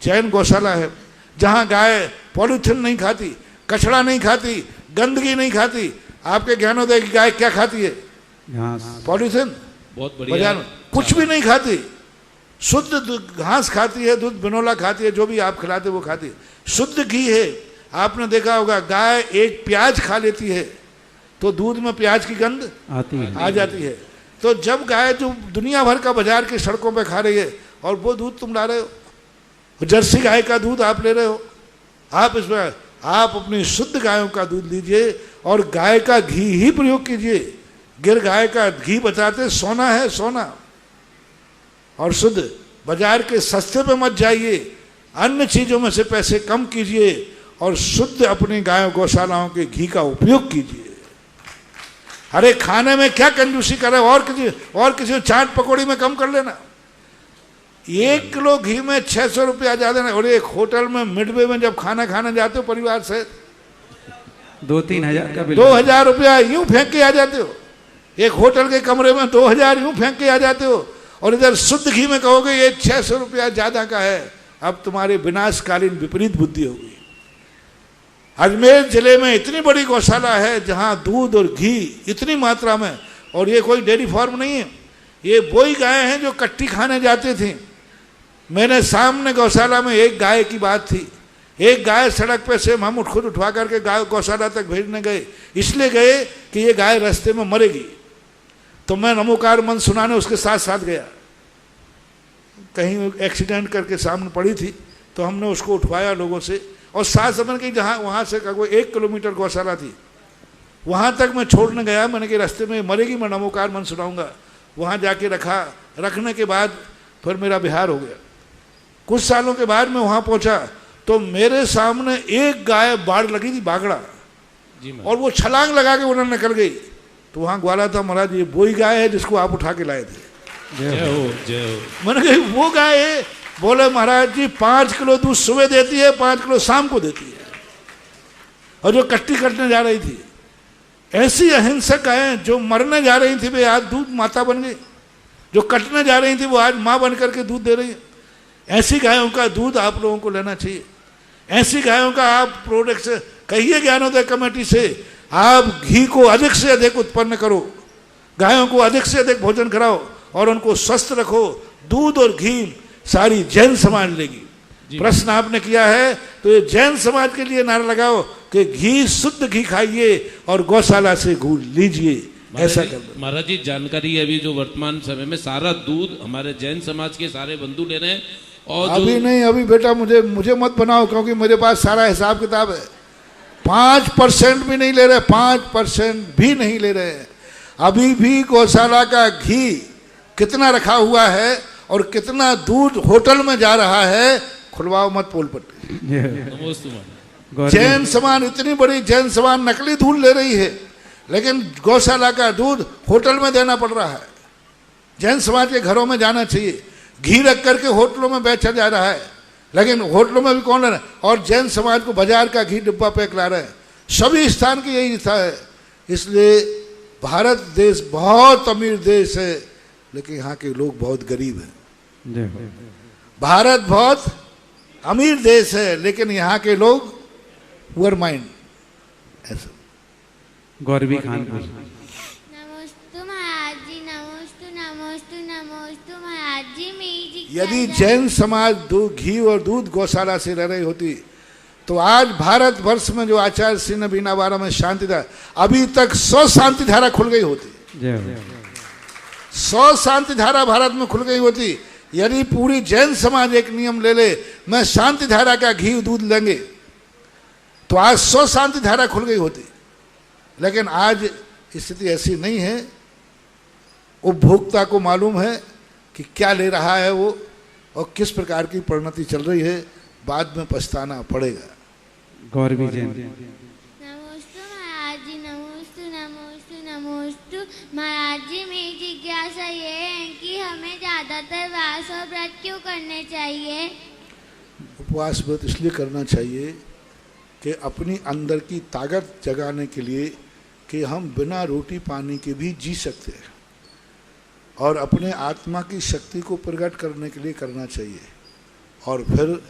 जैन गौशाला है जहाँ गाय पॉलीथिन नहीं खाती, कचरा नहीं खाती, गंदगी नहीं खाती। आपके ज्ञानोदय की गाय क्या खाती है? पॉलीथिन, बहुत बढ़िया, कुछ भी नहीं खाती, शुद्ध घास खाती है, दूध बिनोला खाती है, जो भी आप खिलाते वो खाती है। शुद्ध घी है। आपने देखा होगा गाय एक प्याज खा लेती है तो दूध में प्याज की गंध आ जाती है। तो जब गाय जो दुनिया भर का बाजार की सड़कों पे खा रही है और वो दूध तुम ला रहे हो, जर्सी गाय का दूध आप ले रहे हो, आप इसमें आप अपनी शुद्ध गायों का दूध लीजिए और गाय का घी ही प्रयोग कीजिए। गिर गाय का घी बताते सोना है, सोना। और शुद्ध, बाजार के सस्ते पे मत जाइए, अन्य चीजों में से पैसे कम कीजिए और शुद्ध अपनी गायों गौशालाओं के घी का उपयोग कीजिए। अरे खाने में क्या कंजूसी करे, और किसी चाट पकौड़ी में कम कर लेना। 1 किलो घी में 600 रुपया ज्यादा नहीं। और एक होटल में मिडवे में जब खाना खाने जाते हो परिवार से, 2-3 हजार का बिल, 2000 रुपया यूं फेंक के आ जाते हो। एक होटल के कमरे में 2000 यूं फेंक के आ जाते हो और इधर शुद्ध घी में कहोगे ये 600 रुपया ज्यादा का है। अब तुम्हारी विनाशकालीन विपरीत बुद्धि होगी। अजमेर जिले में इतनी बड़ी गौशाला है जहां दूध और घी इतनी मात्रा में, और ये कोई डेयरी फार्म नहीं है, ये वही गाय हैं जो कट्टी खाने जाते थे। मैंने सामने गौशाला में एक गाय की बात थी, एक गाय सड़क पे से हम खुद उठवा करके गाय गौशाला तक भेजने गए, इसलिए गए कि ये गाय रास्ते में मरेगी। तो मैं नमोकार मंत्र सुनाने उसके साथ साथ गया, कहीं एक्सीडेंट करके सामने पड़ी थी, तो हमने उसको उठवाया लोगों से, और साथ समझ के जहाँ वहाँ से कोई 1 किलोमीटर गौशाला थी, वहाँ तक मैं छोड़ने गया। मैंने कि रास्ते में मरेगी, मैं नमोकार मंत्र सुनाऊंगा। वहाँ जाके रखा, रखने के बाद फिर मेरा बिहार हो गया। कुछ सालों के बाद मैं वहाँ पहुँचा तो मेरे सामने एक गाय बाढ़ लगी थी, बागड़ा, और वो छलांग लगा के उन्होंने निकल गई। तो वहाँ ग्वाला था, महाराज ये वही गाय है जिसको आप उठा के लाए थे। जय हो, जय हो। मैंने कहा वो गाय है? बोले महाराज जी 5 किलो दूध सुबह देती है, 5 किलो शाम को देती है, और जो कट्टी कटने जा रही थी। ऐसी अहिंसक गायें जो मरने जा रही थी वे आज दूध माता बन गई, जो कटने जा रही थी वो आज माँ बन करके दूध दे रही है। ऐसी गायों का दूध आप लोगों को लेना चाहिए। ऐसी गायों का आप प्रोडक्ट कहिए ज्ञानोदय कमेटी से, आप घी को अधिक से अधिक उत्पन्न करो, गायों को अधिक से अधिक भोजन कराओ और उनको स्वस्थ रखो। दूध और घी सारी जैन समाज लेगी। प्रश्न आपने किया है तो ये जैन समाज के लिए नारा लगाओ कि घी, शुद्ध घी खाइए और गौशाला से घी लीजिए। ऐसा कर महाराज जी जानकारी है, अभी जो वर्तमान समय में सारा दूध हमारे जैन समाज के सारे बंधु ले रहे हैं। और अभी नहीं, अभी बेटा मुझे मत बनाओ, क्योंकि मेरे पास सारा हिसाब किताब है। 5% भी नहीं ले रहे, 5% भी नहीं ले रहे। अभी भी गौशाला का घी कितना रखा हुआ है और कितना दूध होटल में जा रहा है, खुलवाओ मत पोल पट्टी। जैन समाज, इतनी बड़ी जैन समाज नकली दूध ले रही है, लेकिन गौशाला का दूध होटल में देना पड़ रहा है। जैन समाज के घरों में जाना चाहिए। घी रख करके होटलों में बेचा जा रहा है, लेकिन होटलों में भी कौन है, और जैन समाज को बाजार का घी डिब्बा पैक ला रहे हैं। सभी स्थान की यही था है। इसलिए भारत देश बहुत अमीर देश है, लेकिन यहाँ के लोग बहुत गरीब हैं। भारत बहुत अमीर देश है, लेकिन यहाँ के लोग पुअर माइंड। ऐसा गौरवी खान नमोस्तु महाराज जी, नमोस्तु नमोस्तु नमोस्तु महाराज जी। मेरी यदि जैन समाज घी और दूध गौशाला से रह रही होती तो आज भारत वर्ष में जो आचार्य श्री ने बीना वारा में शांति धारा, अभी तक 100 शांति धारा खुल गई होती। 100 शांति धारा भारत में खुल गई होती। यदि पूरी जैन समाज एक नियम ले ले, मैं शांति धारा का घी दूध लेंगे, तो आज 100 शांति धारा खुल गई होती। लेकिन आज स्थिति ऐसी नहीं है। उपभोक्ता को मालूम है कि क्या ले रहा है वो और किस प्रकार की परिणति चल रही है, बाद में पछताना पड़ेगा। गौरवी जैन। नमोस्तु महाराज जी, नमोस्तु नमोस्तु नमोस्तु महाराज जी। मेरी जिज्ञासा ये है कि हमें ज़्यादातर उपवास और व्रत क्यों करने चाहिए? उपवास व्रत इसलिए करना चाहिए कि अपनी अंदर की ताकत जगाने के लिए कि हम बिना रोटी पानी के भी जी सकते हैं, और अपने आत्मा की शक्ति को प्रकट करने के लिए करना चाहिए। और फिर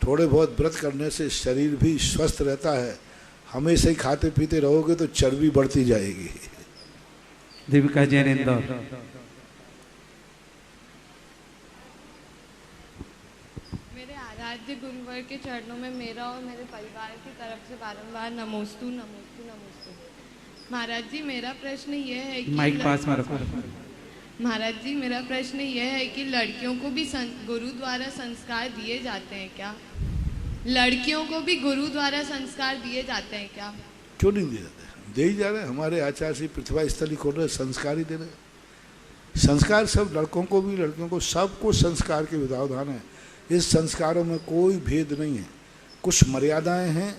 थोड़े बहुत व्रत करने से शरीर भी स्वस्थ रहता है। हमेशा ही खाते पीते रहोगे तो चर्बी बढ़ती जाएगी। दीपिका जैन इंदौर। मेरे आराध्य गुरुवर के चरणों में मेरा और मेरे परिवार की तरफ से बारंबार नमोस्तु नमोस्तु नमोस्तु। महाराज जी मेरा प्रश्न ये है कि माइक पास में रखो। महाराज जी मेरा प्रश्न ये है कि लड़कियों को भी गुरु द्वारा संस्कार दिए जाते हैं क्या? लड़कियों को भी गुरु द्वारा संस्कार दिए जाते हैं क्या? क्यों नहीं दिए जाते? दे ही जा रहे हैं। हमारे आचार्य श्री पृथ्वी स्थली खोल रहे, संस्कार ही दे रहे। संस्कार सब लड़कों को भी लड़कियों को सबको संस्कार के विधान है। इस संस्कारों में कोई भेद नहीं है। कुछ मर्यादाएं हैं,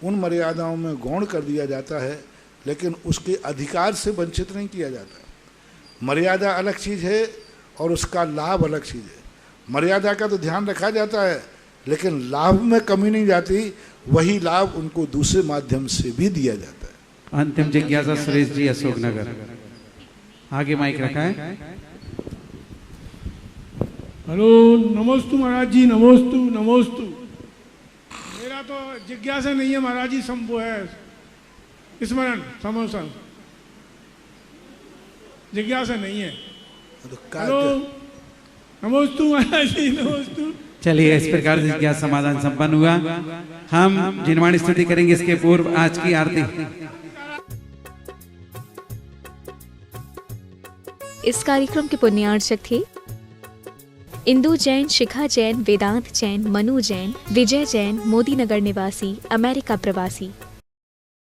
उन मर्यादाओं में गौण कर दिया जाता है, लेकिन उसके अधिकार से वंचित नहीं किया जाता। मर्यादा अलग चीज़ है और उसका लाभ अलग चीज़ है। मर्यादा का तो ध्यान रखा जाता है, लेकिन लाभ में कमी नहीं जाती। वही लाभ उनको दूसरे माध्यम से भी दिया जाता है। अंतिम जिज्ञासा सुरेश जी, अशोकनगर। आगे माइक रखा है। हेलो, नमोस्तु महाराज जी, नमोस्तु नमोस्तु। मेरा तो जिज्ञासा नहीं है महाराज जी, वो है स्मरण समोसन, जिज्ञासा नहीं है। हेलो नमोस्तु महाराज जी, नमोस्तु। चलिए, इस प्रकार से जिज्ञासा समाधान संपन्न हुआ। हम जिनवाणी स्तुति करेंगे, इसके पूर्व आज की आरती। इस कार्यक्रम के पुण्यार्चक थे इंदु जैन, शिखा जैन, वेदांत जैन, मनु जैन, विजय जैन, मोदी नगर निवासी, अमेरिका प्रवासी।